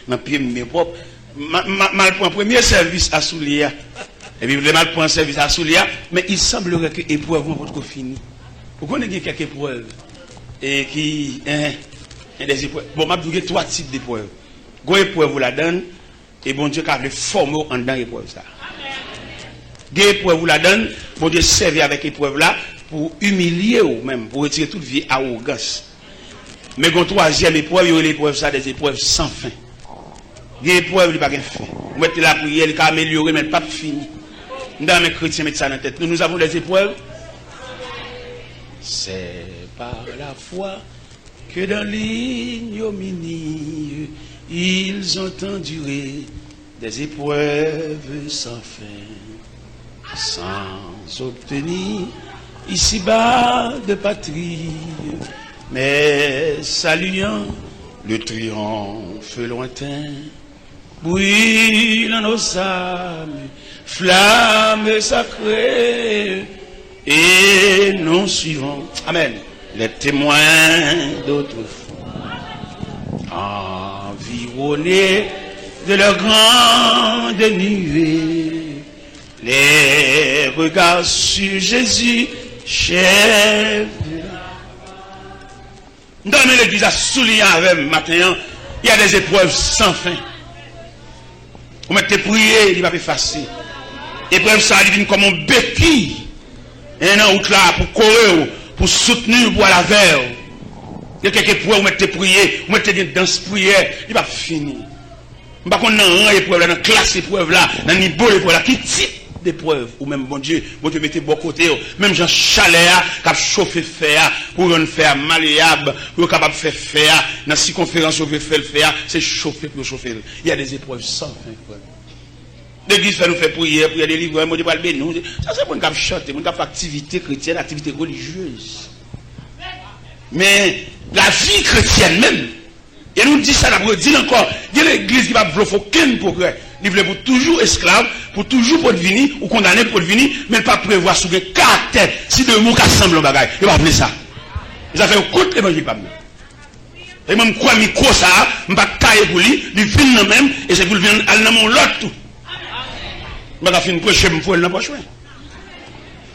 dans pied mes propre mal prend premier service à soulier et puis le mal prend service à soulier mais il semblerait que épreuve vont être fini. Vous connaissez quelques épreuves et qui des épreuves bon m'a dit trois types d'épreuves. Go épreuve vous la donne et bon Dieu qu'a le former en dans épreuve ça. Des épreuves vous la donne bon Dieu servir avec épreuve là pour humilier ou même pour retirer toute vie arrogance. Mais quand troisième épreuve, il y a l'épreuve ça des épreuves sans fin. Des épreuves il pas de fin. Vous mettez la prière, il peut améliorer mais pas fini. Dans mes chrétiens mettent ça dans la tête. Nous avons des épreuves. C'est par la foi que dans l'ignominie ils ont enduré des épreuves sans fin, sans obtenir ici-bas de patrie, mais saluant le triomphe lointain, brille dans nos âmes, flamme sacrée, et nous suivons, amen, les témoins d'autrefois, environnés de leur grande nuée, les regards sur Jésus, chef. Dans l'église à souligner avec matin, il y a des épreuves sans fin. Vous mettez prier, il va pas facile. Épreuve ça devient comme un béquille. Un an ou là pour courir, pour soutenir, pour la vers. Il y a quelques épreuves, vous mettez prier, vous mettez des danses prière, il va finir. Par contre, dans une épreuve, dans une classe épreuve là, dans une niveau épreuve là, qui type d'épreuve, ou même bon Dieu mettez bon côté, même Jean Chaléa, qui a chauffé fer, pour un fer malléable, pour capable de faire fer, dans la circonférence, vous pouvez faire le fer, c'est chauffer pour chauffer. Il y a des épreuves sans fin. L'église fait nous faire prière, prière des livres, moi, ça c'est pour nous chanter, pour nous faire activité chrétienne, activité religieuse. Mais la vie chrétienne même, et nous dit ça, nous dit encore, il y a l'église qui va faire aucun progrès. Il voulait pour toujours esclave, pour toujours pour devenir, ou condamné pour devenir, mais pas prévoir sur le caractère. Si deux mots qui assemblent en bagaille, il va appeler ça. Ils ont fait un coup de l'évangile pas mieux. Et même quoi, micro ça, je ne vais pas tailler pour lui, il vient même, et c'est pour lui venir dans mon lot tout. Je ne vais pas faire prêcher, je vais pas prêcher.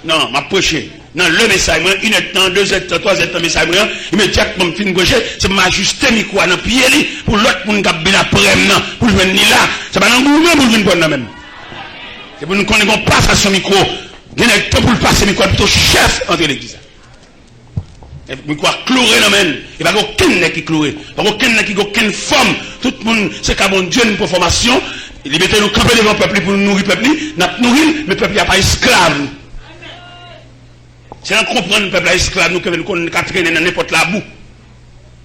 Non, je vais prêcher. Non, le message, 1 heure de temps, 2 heures de temps, 3 heures de temps, message, immédiatement, je vais prêcher, c'est m'ajuster mes micro dans le pied, pour l'autre, pour nous bien après, pour venir là. C'est pas dans le gouvernement pour venir prendre même. C'est pour nous connaître qu'on passe à son micro. Il y a le temps pour le passer micro, plutôt chef entre l'église. Et le micro chloré dans même. Il n'y a pas aucun qui chloré. Il n'y a aucun qui a aucune forme. Tout le monde, c'est qu'à mon Dieu, une formation. Il mettait nous camper devant le peuple pour nous nourrir le peuple. Nous nourrir, mais le peuple n'est pas esclave. C'est en comprendre le peuple est esclave, nous, que nous traîner dans n'importe la boue.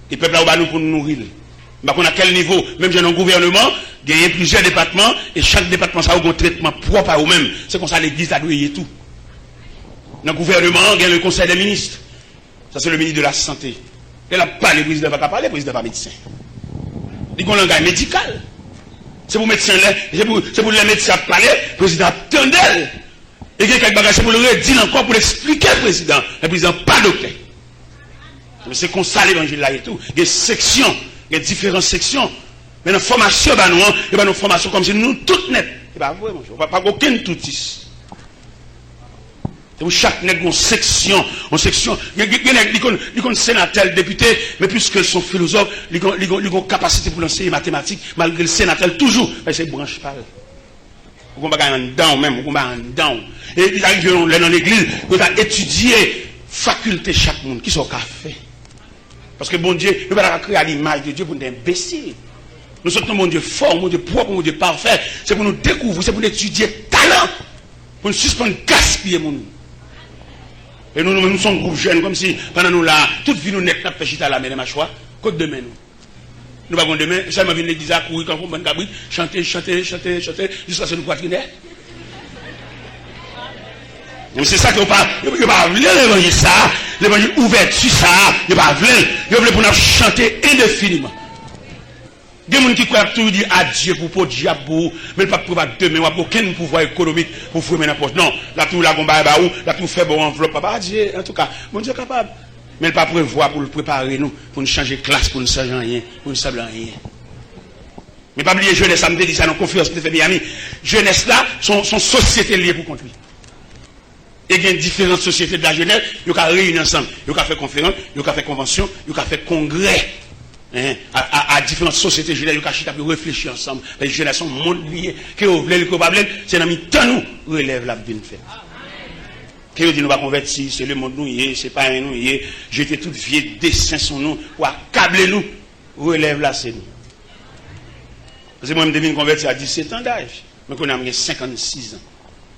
Et le peuple a nous pour nous nourrir. Bah, à quel niveau, même dans un gouvernement, il y a plusieurs départements, et chaque département, ça a un traitement propre à eux-mêmes. C'est comme ça l'église a doué tout. Dans le gouvernement, il y a le conseil des ministres. Ça, c'est le ministre de la santé. Il n'a pas le président va pas parler, le président pas médecin. Il y a un langage médical. C'est pour les médecins, c'est pour les médecins parler, le président attendait. Et il y a quelques bagages, c'est pour le redire encore, pour l'expliquer le président pas docteur. C'est comme ça l'évangile là et tout. Il y a des sections, il y a différentes sections. Mais dans la formation, il y a une formation comme si nous toutes nettes. Il n'y a pas aucune toutisse. Pour chaque nègre, une section. Il y a un sénateur, député, mais puisque son philosophe, il a une capacité pour lancer les mathématiques, malgré le sénateur, toujours, c'est branche pas. On va en dedans même, on va en dedans. Et ils arrivent dans l'église, on va étudier faculté chaque monde, qui sont café. Parce que bon Dieu, nous allons créer à l'image de Dieu pour nous imbéciles. Nous sommes mon Dieu fort, mon Dieu propre, mon Dieu parfait. C'est pour nous découvrir, c'est pour nous étudier talent, pour nous suspendre, gaspiller mon. Et nous sommes groupe jeunes, comme si pendant nous là, toute vie nous n'est pas fait chita la mer de ma choix, côte demain nous. Nous avons demain, ça m'a vu l'église à courir quand on va chanter, jusqu'à ce que nous poitriner. C'est ça qu'on parle. Il n'y a pas l'évangile ça, l'évangile ouvert sur ça, il n'y a pas il veut pour nous chanter indéfiniment. Il y a des gens qui croient tout dire adieu pour diable, mais il ne peut pas demain, il n'y a aucun pouvoir économique pour faire n'importe. Non, la tour la gomba la tour fait bon enveloppe, pas Dieu, en tout cas, mon Dieu est capable. Mais il ne peut pas prévoir pour le préparer nous, pour nous changer de classe, pour nous changer rien, pour nous savoir rien. Mais pas oublier jeunesse, ça me dit ça dans la conférence que fait Miami. Jeunesse là, son société liée pour conduire. Et il y a différentes sociétés de la jeunesse, ils ont réunir ensemble, ils ont fait conférence, ils ont fait convention, ils ont fait congrès. À différentes sociétés jeunesse, ils ont réfléchir ensemble. Les jeunesses sont monde liés, qui ont voulu, qui ont pas voulu, c'est dans temps nous relève la vie de faire. Qui ont dit nous va convertir, c'est le monde nous y est, c'est pas un nous y est, jeter tout vieux dessin sur nous, pour accabler nous, relève là c'est nous. Parce que moi je me devine convertir à 17 ans d'âge, mais qu'on a 56 ans.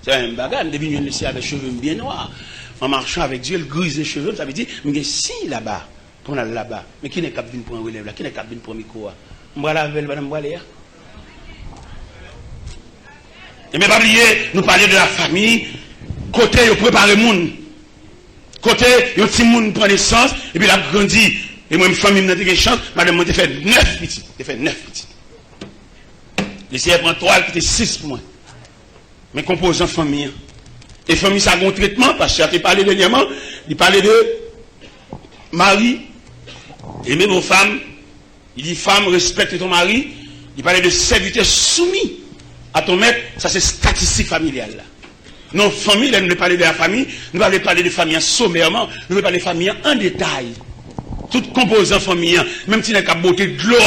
C'est un bagage, je devine une avec cheveux bien noirs. En marchant avec Dieu, le grise les cheveux, ça veut dire, mais si là-bas. On a là-bas. Mais qui n'est qu'à venir pour un relève là? Qui n'est qu'à venir pour un micro? On va la veille, madame Boiléa. Et mais pas oublier, nous parler de la famille. Côté, il prépare le monde. Côté, il y a un petit monde prend naissance, et puis il a grandi. Et moi, une famille n'a pas de chance, madame, moi, j'ai fait 9 petits. J'ai fait 9 petits. Laissez elle prendre 3, elle était 6 pour moi. Mais composant famille. Et famille, ça a un traitement, parce que tu as parlé dernièrement, il parlait de mari. Aimez vos femmes, il dit femme, respecte ton mari, il parlait de serviteur soumis à ton maître, ça c'est statistique familiale. Là. Non, famille, là, nous ne parlons de la famille, nous allons parler de famille sommairement, nous allons parler de famille en détail. Tout composant famille, même si nous avons beauté de l'eau,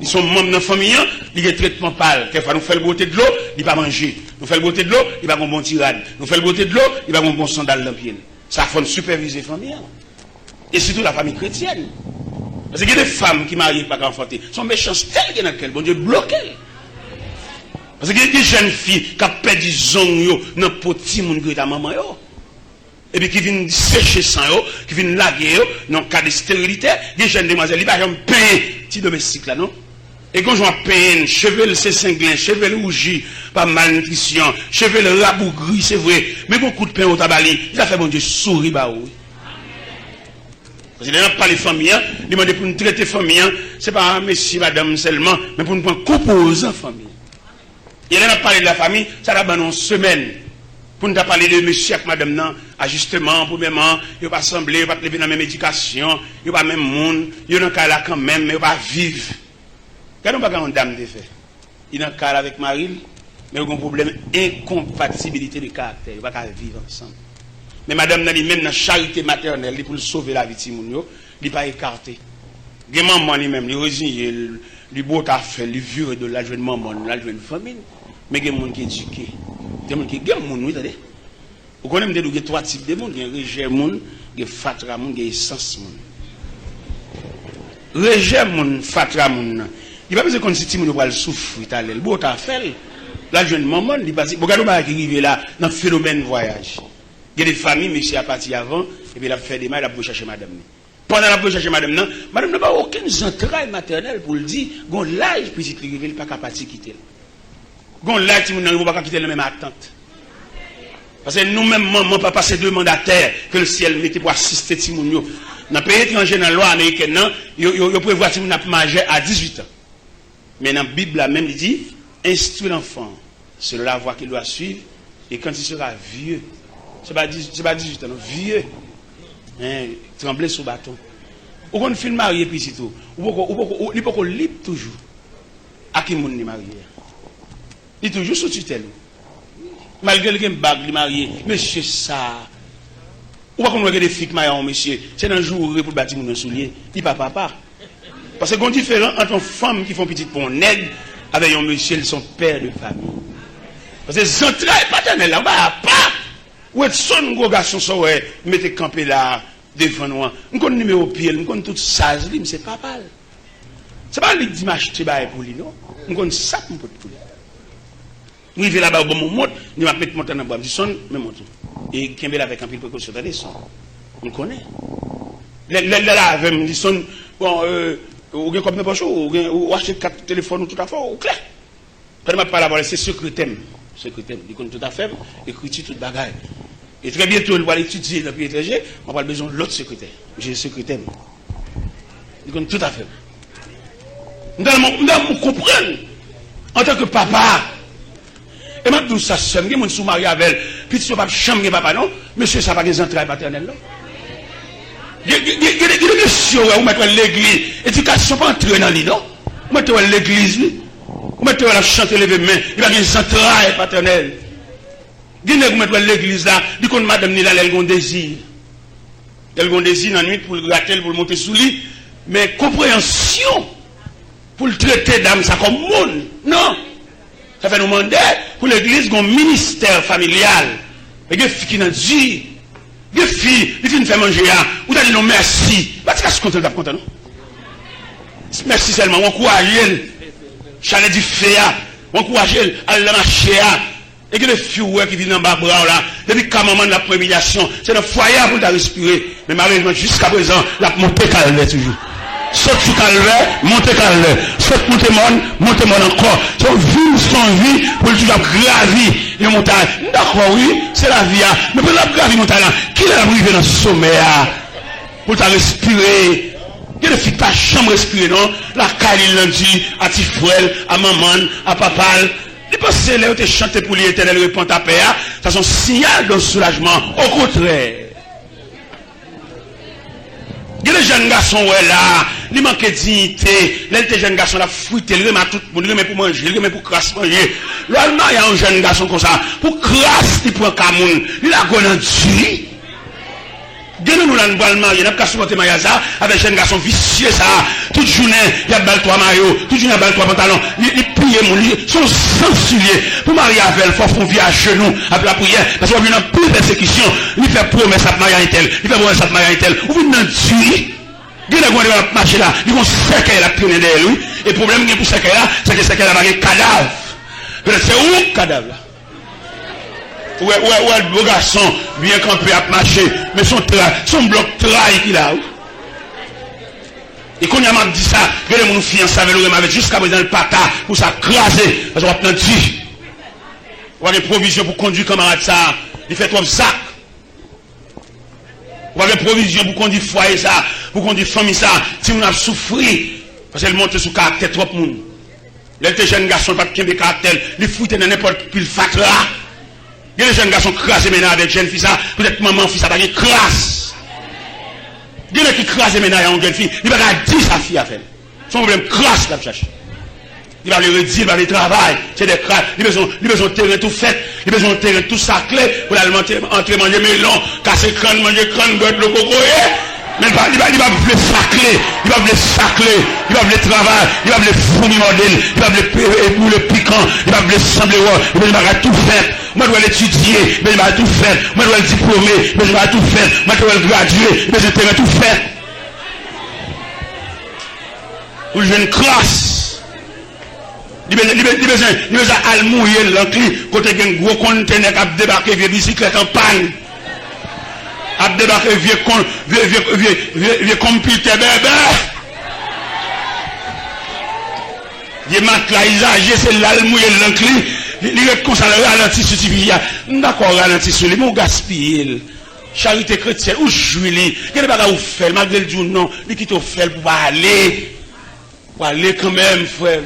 ils sont membres de la famille, ils ont un traitement pâle. Quelquefois, nous faisons beauté de l'eau, ils ne vont pas manger. Nous faisons beauté de l'eau, ils ne vont pas bon tirade. Nous faisons beauté de l'eau, ils vont pas bon sandal dans le pied. Ça faut superviser la famille. Et surtout la famille chrétienne. Parce qu'il y a des femmes qui marient pas enfanter. Sont méchantes telles qu'il y en a qu'elles. Bon Dieu bloqué. Parce qu'il y a des jeunes filles qui ont perdu zong dans le petit monde que ta maman yo. Et puis qui viennent sécher sang yo, qui viennent laver yo, dans le cas de stérilité. Des jeunes demoiselles, ils ne vont pas payer petit domestique là, non? Et quand je vois peine, cheveux c'est cinglin, cheveux rougi, pas malnutrition, cheveux rabougri, c'est vrai. Mais beaucoup de pain au tabali, il a fait bon Dieu sourire bah oui. Parce qu'il n'a pas les familles, il demande pour nous traiter famille, ce n'est pas monsieur, madame seulement, mais pour nous prendre composant famille. Il n'a pas parlé de la famille, ça va dans une semaine. Pour nous parler de monsieur et madame, non, ajustement, premièrement, il ne va pas assembler, il ne va pas lever dans la même éducation, il ne va pas même monde, il n'a pas là quand même, mais il ne va pas vivre. Regardons pas quand une dame de fait. Il n'a pas avec Marie, mais il a un problème d'incompatibilité de caractère, il ne va pas vivre ensemble. Mais madame n'a même dans la charité maternelle, pour sauver la vie de Timounio, il n'est pas écarté. Il y a maman lui-même, il résigne, il beau à faire, il vieux de la jeune maman, la jeune famille. Mais il y a des gens qui sont éduqués. Il y a des gens qui sont éduqués. Oui, vous connaissez qu'il y a 3 types de monde. Il y a rejet, il y a fatra, il y a essence. Rejet, fatra, il n'y a pas besoin qu'on se Timounio va le souffrir. Il beau à faire, la jeune maman, il passe. Regardez qui arrive là, dans le phénomène voyage. Il y a des familles, monsieur a parti avant, et puis il a fait des mal, il a chercher madame. Pendant la recherche madame n'a pas aucune entraille maternelle pour le dire, gon l'âge petit il pas capable de quitter. Gon l'âge ti moun pas quitter la même attente. Parce que nous-mêmes maman papa c'est deux mandataires que le ciel mettait pour assister ti moun yo. Dans pays étranger dans la loi américaine non, yo prévoit ti moun a majeur à 18 ans. Mais dans la Bible là même il dit instruis l'enfant selon la voie qu'il doit suivre et quand il sera vieux, c'est pas 18 ans, non, vieux. Trembler sous bâton. Ou qu'on film marié puis c'est tout. Ou il peut qu'on libre toujours. À qui moun ni marié. Il toujours sous tutelle. Malgré le bague li marié, monsieur ça. Ou pas qu'on regarde des filles mariées monsieur, c'est un jour pour bâtir mon soulier, il pas papa. Parce que qu'on différent entre une femme qui font petite pour un nègre avec un monsieur son père de famille. Parce que les entrailles paternelles là, pas. Ou est son gros garçon ça ouais, mettez campé là devant nous. On connaît numéro pied, on connaît tout ça, c'est papa. C'est pas lui dit m'acheter bail pour lui non. On connaît ça pour lui. Nous vivons là-bas au bon moment, nous va mettre monter dans bois, du son même monter. Et qui est avec un peu de précaution dans les sons. On connaît. Là avec du son bon ou bien comme n'importe ou acheter 4 téléphones ou tout à fait ou clair. Quand m'a parlé avoir c'est secrétaire. Il connaît tout à fait, écrit tout bagaille. Et très bientôt, il va l'étudier dans le pays étranger, on va besoin de l'autre secrétaire. J'ai le secrétaire. Il connaît tout à fait. Nous devons comprendre, en tant que papa, et maintenant, ça se fait, mon sous marié avec elle, puis tu ne vas pas chambre papa, non? Monsieur, ça va pas des entrailles paternelles, non? Il y a des questions où mettre l'église, éducation pas entrer dans l'île, non? Où mettre l'église, vous mettez la chanter lever main, il va y avoir des entrailles paternelles. Vous mettez l'église là, dit que madame Nila, elle a un désir. Elle a un désir dans la nuit pour le gratter, pour le monter sous lit. Mais compréhension pour le traiter d'âme, ça comme monde. Non. Ça fait nous demander pour l'église un ministère familial. Et des filles qui n'ont dit, des filles, qui viennent faire manger, ou t'as dit non merci. Parce que je suis content d'être content, non? Merci seulement, on encourage. Chalet du féa, on encourage à la marcher. Et que les filles qui viennent en bas là, depuis qu'à maman de la prémédiation, c'est le foyer pour ta respirer. Mais malheureusement, jusqu'à présent, la montée calvaire toujours. Saute sous calvaire, montée calvaire. Saute montée monde encore. Son vie pour toujours gravir les montagnes. D'accord, oui, c'est la vie. Mais pour la gravir les montagnes, qui l'a arrivé dans ce sommet pour ta respirer? Il ne fit pas chambre respirer, non? La caille, il l'a dit à Tifouel, à maman, à papa. Il pense que là où tu chanté pour l'éternel répond à paix, ça sont signal de soulagement. Au contraire. Il y a des jeunes garçons là, il manque de dignité. Là, les jeunes garçons là, fruité, il remet tout le monde, il remet pour manger, il remet pour crasse manger. Là, il y a un jeune garçon comme ça, pour crasse, il prend Cameroun, il a gagné un Dieu. Dès nous l'avons pas le marié, nous avons supporté Mayaza avec un jeune garçon vicieux ça. Toute journée, il y a bal 3 maillots, toute journée, il y a bal 3 pantalons. Il prie mon lit, son censuré. Pour marier avec elle, il faut qu'on vienne à genoux après la prière. Parce qu'on vient dans plus de persécution. Il fait promesse à marier avec elle. Il fait promesse à marier avec elle. Ou vient dans Dieu. Il y a des marché là, ils vont séquer la traîner derrière lui. Et le problème pour séquer là, c'est que séquer là, il y a un cadavre. C'est où le cadavre là? Ouais, le beau garçon, bien campé à marcher, mais son bloc trahi qu'il a. Et quand il m'a dit ça, regardez mon fiancé avec le avec jusqu'à présent le pata pour ça craser, parce qu'on va prendre Dieu. On a des provisions pour conduire camarade ça, il fait 3 sacs. On a des provisions pour conduire foyer ça, pour conduire famille ça, si on a souffri, parce qu'elle monte sous caractère trop de monde. Les jeunes garçons, pas de caractère, les foutent dans n'importe quel facteur. Il y a des jeunes garçons crasés maintenant avec jeunes filles, peut-être maman, fils, ça va être crasse. Il y a qui crasent maintenant avec une jeune fille, il va dire sa fille à faire. Son problème crasse, la cherche. Il va le redire, il va le travail, c'est des crasses. Il a besoin de terrain tout fait, il a besoin de terrain tout saclé pour aller entrer manger melon, casser crâne, manger crâne, beurre, le coco. Mais il va le sacler, il va le sacler, il va le travail, il va le fournir modèle, il va le piquant, il va le sembler, il va tout faire. Moi, je dois l'étudier, mais il va tout faire. Moi, je dois le diplômer, mais il va tout faire. Moi, je dois le graduer, mais je dois tout faire. Pour le jeune classe, il besoin à mouiller l'encli, quand il y a un gros conteneur qui a débarqué, via bicyclette en panne. A débarqué vieux computer bébé. Des matelas usagés, c'est l'almouille et l'encli. Il est comme ça, le ralenti sur le d'accord, ralenti sur lui, mon gaspille. Charité chrétienne, où jouer, quel est le faire, malgré le jour, non, il quitte au faire pour aller. Pour aller quand même, frère.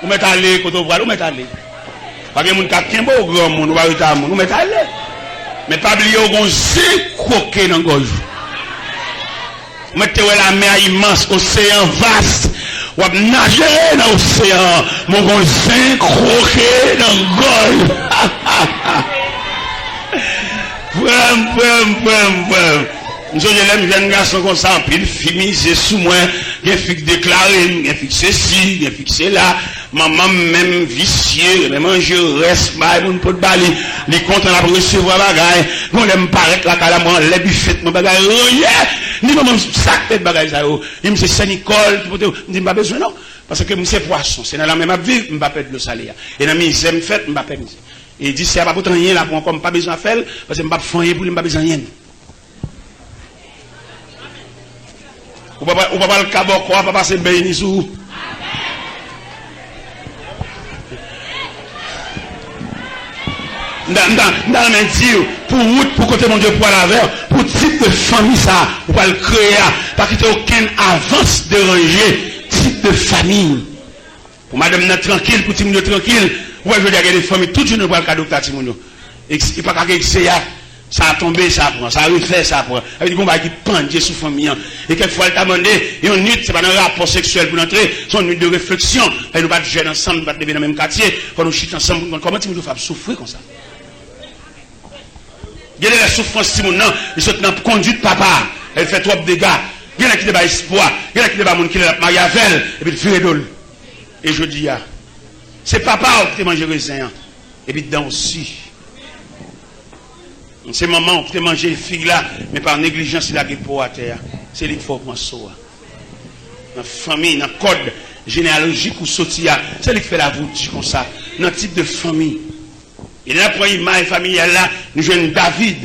Vous mettez aller, quand on voit, vous mettez aller. Parce que les gens qui ont un grand monde, vous mettez aller. Mais pas oublier qu'on s'est croqué dans le gorge. Vous mettez la mer immense, océan vaste. Ou nager dans l'océan, mon gonzin croqué dans le gorge. Vraiment. Nous avons des jeunes garçons comme ça, puis fini, c'est sous moi, il y a fait déclarer, il y a fixé ci, il y a fixé là, maman même vicieux, même manger reste, mon pot de bali, les comptes on a recevoir bagaille, on l'aime paraître la calamant, les buffettes, mon bagaille, ni maman sac tête bagaille ça, il me dit Saint-Nicole, il me pas besoin non, parce que c'est poisson, c'est dans la même vie, je ne vais pas perdre le salaire. Et dans mes misère, je fais, je ne vais pas perdre. Et il dit, si il n'y a pas de rien là, pour encore, pas besoin de faire, parce que je ne vais pas faire rien pour lui, je n'ai pas besoin de rien. Ou pas le cabot, quoi, pas passer béni sous. Dans le dire, pour route, pour côté mon Dieu, pour la verre, pour type de famille, ça, ou pas le créer, pas qu'il n'y ait aucune avance dérangée, type de famille. Pour madame n'a tranquille, pour Timounio tranquille, ouais, je veux dire, il y a des familles, tout le monde voit le cadeau de Timounio. Et il n'y a pas qu'à ça a tombé, ça prend, ça a refait, ça prend. Avec des combats qui pendent sous famille. Et quelquefois, elle t'a demandé, et on nuit, c'est pas un rapport sexuel pour entrer, c'est une nuit de réflexion. Et nous pas jeûner ensemble, nous pas lever dans le même quartier, quand nous chutons ensemble, comment tu nous fais souffrir comme ça? Il y a des souffrances, Simon, non, ils sont dans la conduite papa, elle fait trop de dégâts. Il y en a qui débat espoir, il y en a qui débat monde qui l'a marié avec elle, et puis il fait d'ol. Et je dis, c'est papa qui t'a mangé raisin, et puis dedans aussi. C'est maman qui t'a mangé les figues là, mais par négligence, il a des pots à terre. C'est lui qu'il faut prendre ça. Dans la famille, dans le code généalogique ou sotia, c'est lui qui fait la voûte comme ça. Dans le type de famille. Et là, pour l'image familiale là, nous jouons David.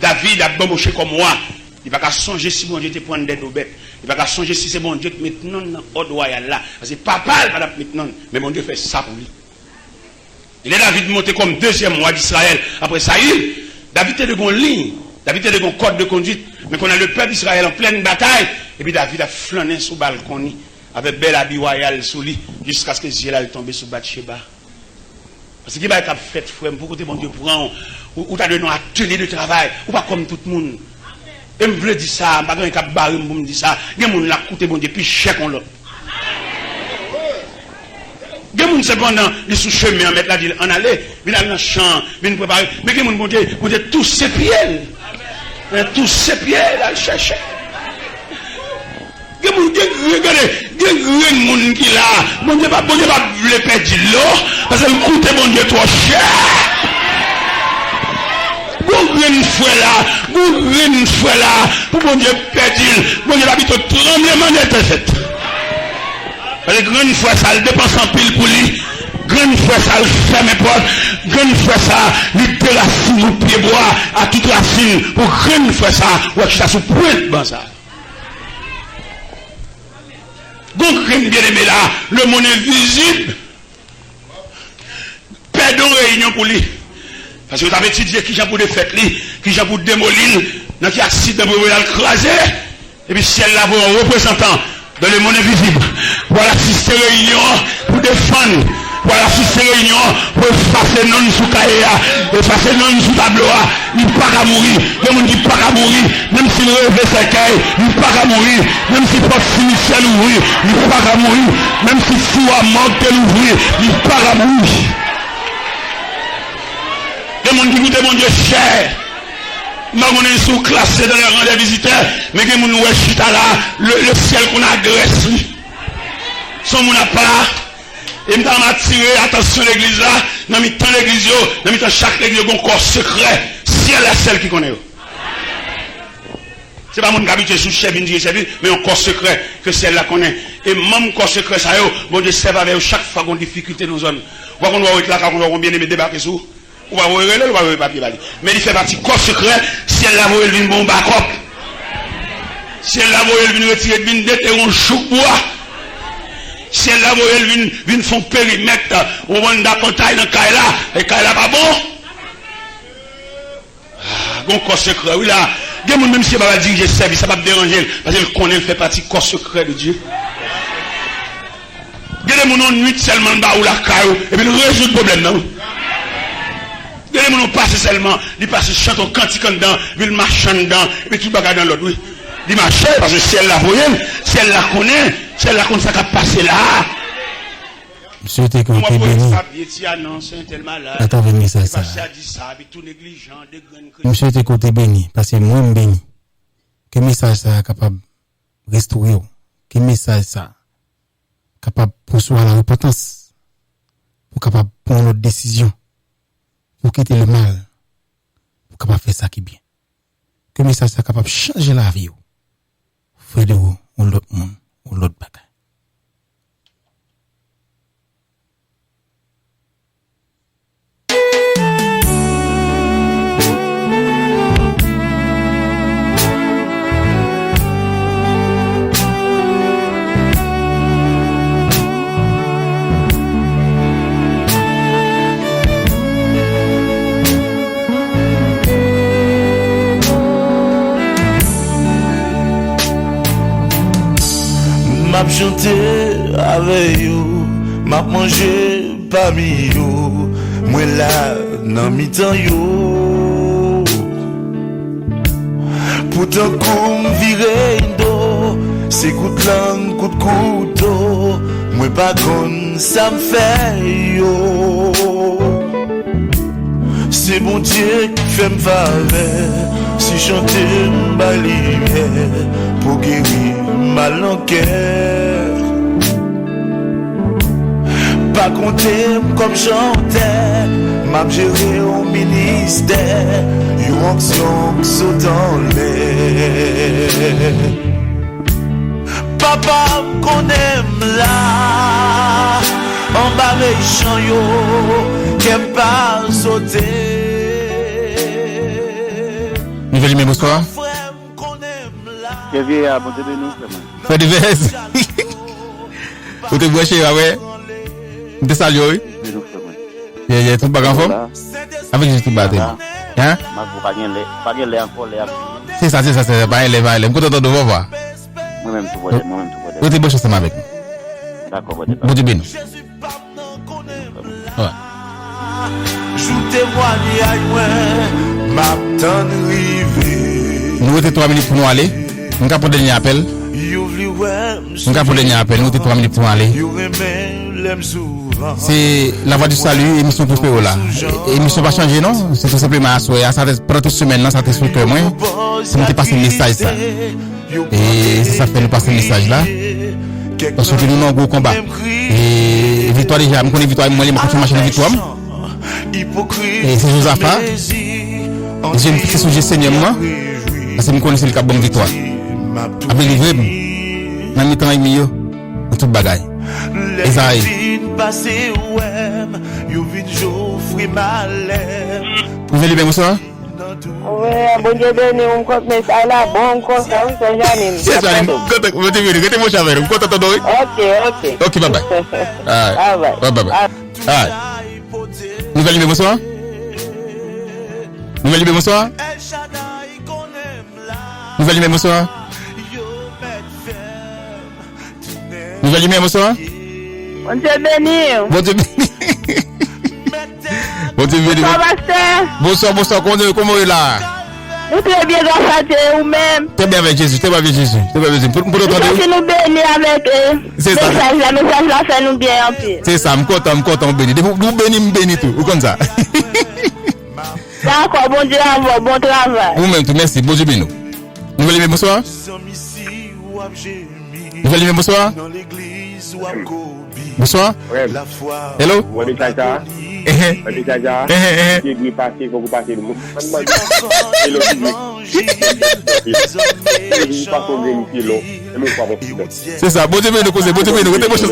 David a bamboché comme moi. Il va pas songer si mon Dieu te prend des bêtes. Il va pas songer si c'est mon Dieu qui met non dans l'ordre royal là. Parce que papa, il va pas mettre non. Mais mon Dieu fait ça pour lui. Il est David monté comme deuxième roi d'Israël après Saïl. David est de bonne ligne. David est de bon code de conduite. Mais qu'on a le peuple d'Israël en pleine bataille. Et puis David a flâné sous le balcon avec bel habit royal sous lui jusqu'à ce que Ziel tombe sous Bathsheba. Parce qu'il va être fait, frère, pour que mon Dieu prend, ou tu as donné un atelier de travail, ou pas comme tout le monde. Et je veux dire ça, je ne vais pas barrer pour me dire ça. Il y a des gens qui ont coûté mon Dieu, puis chèque on l'autre. Il y a des gens cependant, ils sont sous chemin, mettre la ville en aller, ils viennent dans le champ, ils viennent préparer. Mais il y a des gens qui ont tous ses pieds. Tous ses pieds, là, chercher. Il y a des gens qui là, mon Dieu va le perdre l'eau, parce que le coût de mon Dieu trop cher. Une fois là, pour mon Dieu perdre, mon Dieu habite au tremblement de terre. Parce que grande fois ça le dépense en pile pour lui, grande fois ça le ferme porte, grande fois ça, il déracine au pied bois à toute racine, pour grande fois ça, ou à ça sous pointe dans ça. Donc, bien aimé là, le monde est visible. Perdons réunion pour lui. Parce que vous avez étudié qui j'ai pour défaire lui, qui j'ai pour démolir, dans qui accident pour le craser. Et puis si elle l'a un représentant dans le monde invisible, pour assister réunion, pour défendre, pour assister réunion, pour effacer non sous cahier, effacer non sous tableau, il n'est pas qu'à mourir. Le monde dit pas qu'à mourir, même s'il rêve sa caille, il n'est pas qu'à mourir, même s'il porte initial ouvrir, il n'est pas qu'à mourir, même si foi manque l'ouvrir, il n'est pas qu'à mourir. Le monde qui goûte mon Dieu cher. Mais on est sous classé dans les rangs des visiteurs. Mais que mon ouest chita là, le ciel qu'on agresse lui. Son mon n'a pas. Et m't'a attiré attention l'église là. Dans mi temps l'église yo, dans mi temps chaque église a un corps secret. Ciel est celle qui connaît. C'est pas mon habitué sous chef mais un corps secret que celle là connaît. Et même corps secret ça yo, bon Dieu serve avec chaque fois qu'on difficulté dans zone. Voir qu'on doit être là quand on va bien aimer débarquer sous. Ou pas relève, ou pas papier bali. Mais il fait partie corps secret, si elle l'a voulu une bombe à cop. Si elle l'a voulu une retirer de dette et on chouk bois. Si elle l'a voulu une font périmètre, on va d'apporter dans Kaila, et Kaila pas bon. Bon corps secret, oui là. Même si elle va diriger le service, ça va me déranger, parce qu'elle connaît, elle fait partie corps secret de Dieu. Gardez mon nuit seulement ou la caillou, et puis nous résoudre le problème, non? Gardez mon passe seulement, il passe chante au cantique dedans, il marche dedans, et puis tout bagage dans l'autre, oui. Il marche, parce que si elle la voyait, si elle la connaît, ça qui a passé là. Monsieur t'es côté béni. Attends, venez ça. Monsieur t'es côté béni, parce que moi, je béni. Que message ça est capable de restaurer? Que message ça capable de poursuivre la repentance? Pour capable de prendre notre décision? Pour quitter le mal? Pour capable de faire ça qui est bien? Que message ça capable de changer la vie? Frère de vous, ou l'autre monde, ou l'autre bagaille. M'a chanté avec vous, m'a mangé parmi vous, moi là dans mi-temps yo. Pourtant comme virer d'eau, c'est coup de langue, coup de couteau, moi pas con ça me fait yo. C'est bon Dieu qui fait me faveur, si chanter ma lumière pour guérir mal en cœur. Pas compter comme chanter, m'a géré au ministère, une onction qui saute en l'air. Papa qu'on aime là, en bas méchant yo, qu'aime pas sauter. Nouvelle numéro bonsoir. Que vieux à monter de nous, Fais du verse. Vous te branché, ouais. Vous te saluez. Il y a tout bagarre en forme. Avec juste tout battre. Hein? C'est ça, c'est pas les va. Je suis content de vous voir. Moi-même tout vois. Vous te branché avec nous. D'accord, bon Dieu béni. Ouais. Je témoigne à moi, m'a tant rivé. Nous avons 3 minutes pour nous aller. Nous avons pour dernier appel. Nous avons pour dernier appel. Nous avons 3 minutes pour nous aller. C'est la voix du salut, émission Prospéro là. Émission va changer, non? C'est tout simplement à souhait. Ça pendant toute semaine, ça t'explique que moi. C'est nous passer le message ça. Et ça fait nous passer le message là. Parce que nous avons un gros combat. Et victoire déjà, je connais victoire, moi je continue marcher dans victoire. Et c'est Josaphat. J'ai une petite sujet Seigneur moi. Parce que je connais le cap bonne victoire. Avec les vrais, dans le temps et milieu, tout bagaille. Esaïe. Vous allez bien, bonsoir? Oui, bon Dieu béni, on compte mes là, bon, c'est Janine. C'est Janine, côté mon chaveur, on compte ton doré. Ok, bye bye. Bye. Nouvelle numéro, bonsoir? Nouvelle numéro, bonsoir? Nouvelle numéro, bonsoir? Nouvelle numéro, bonsoir? Bon Dieu béni. Bon Dieu béni. Bon Dieu béni. Bonsoir, comment est là? Nous très bien grâce à Dieu ou même. Très bien avec Jésus, Pour l'entendre. Nous bénis avec c'est ça. Le message là fait nous bien en plus. C'est ça, je suis content, béni. Nous bénis tout, ou comme ça. D'accord, bon Dieu à vous, bon travail. Vous-même, merci, bon Dieu béni. Nouvelle numéro, bonsoir? Nouvelle numéro, bonsoir? Bonsoir. Hello. C'est ça, bon Dieu béni, bon Dieu béni, bonsoir.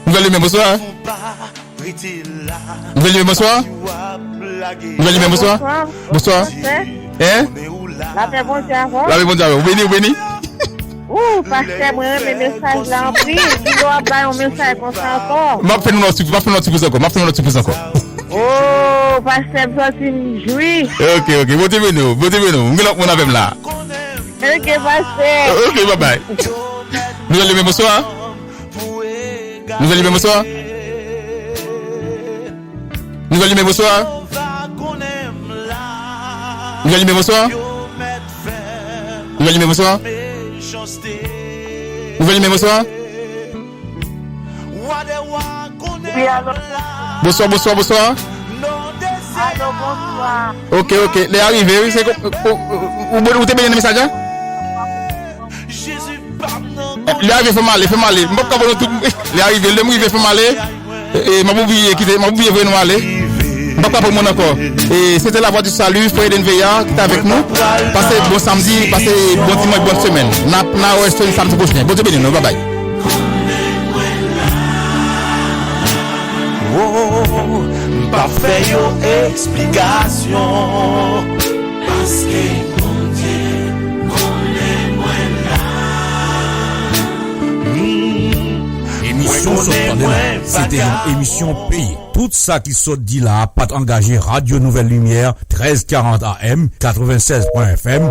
Nouvelle numéro, bonsoir? Nouvelle numéro, bonsoir. Nouvelle numéro, bonsoir. Bonsoir. Hein? La paix, bonsoir. La paix, bonsoir. Vous béni. Ouh, pasteur, moi, mes messages là en pile. Tu dois avoir un message comme ça encore. M'a fait notre surprise encore. Oh, pasteur, toi, tu me jouis. Ok. Motivez-nous. On a même là. Ok, pasteur. Ok, bye bye. Nouvelle numéro, bonsoir. Nouvelle numéro, bonsoir. Nouvelle numéro, bonsoir. Nouvelle numéro, bonsoir. Nouvelle numéro, bonsoir. Nouvelle numéro, bonsoir. Bonsoir. Allô, bonsoir. Ok. Les arrivés, c'est vous t'es bien le message, hein? Les arrivés, fait mal. Les arrivés, le mouillé fait mal. Et m'a oublié vraiment aller. Pas pour mon encore. Et c'était la voix du salut, Frère Denveya qui est avec nous. Passez bon samedi, passez bon dimanche, bonne semaine. Na reste samedi prochain. Bon Dieu béni, bye bye. Oh, pas fait yo explication. Parce que mon Dieu, connaît moi là. Émission c'était une émission payée. Tout ça qui saute dit là, pas engagé Radio Nouvelle Lumière, 1340 AM, 96.fm,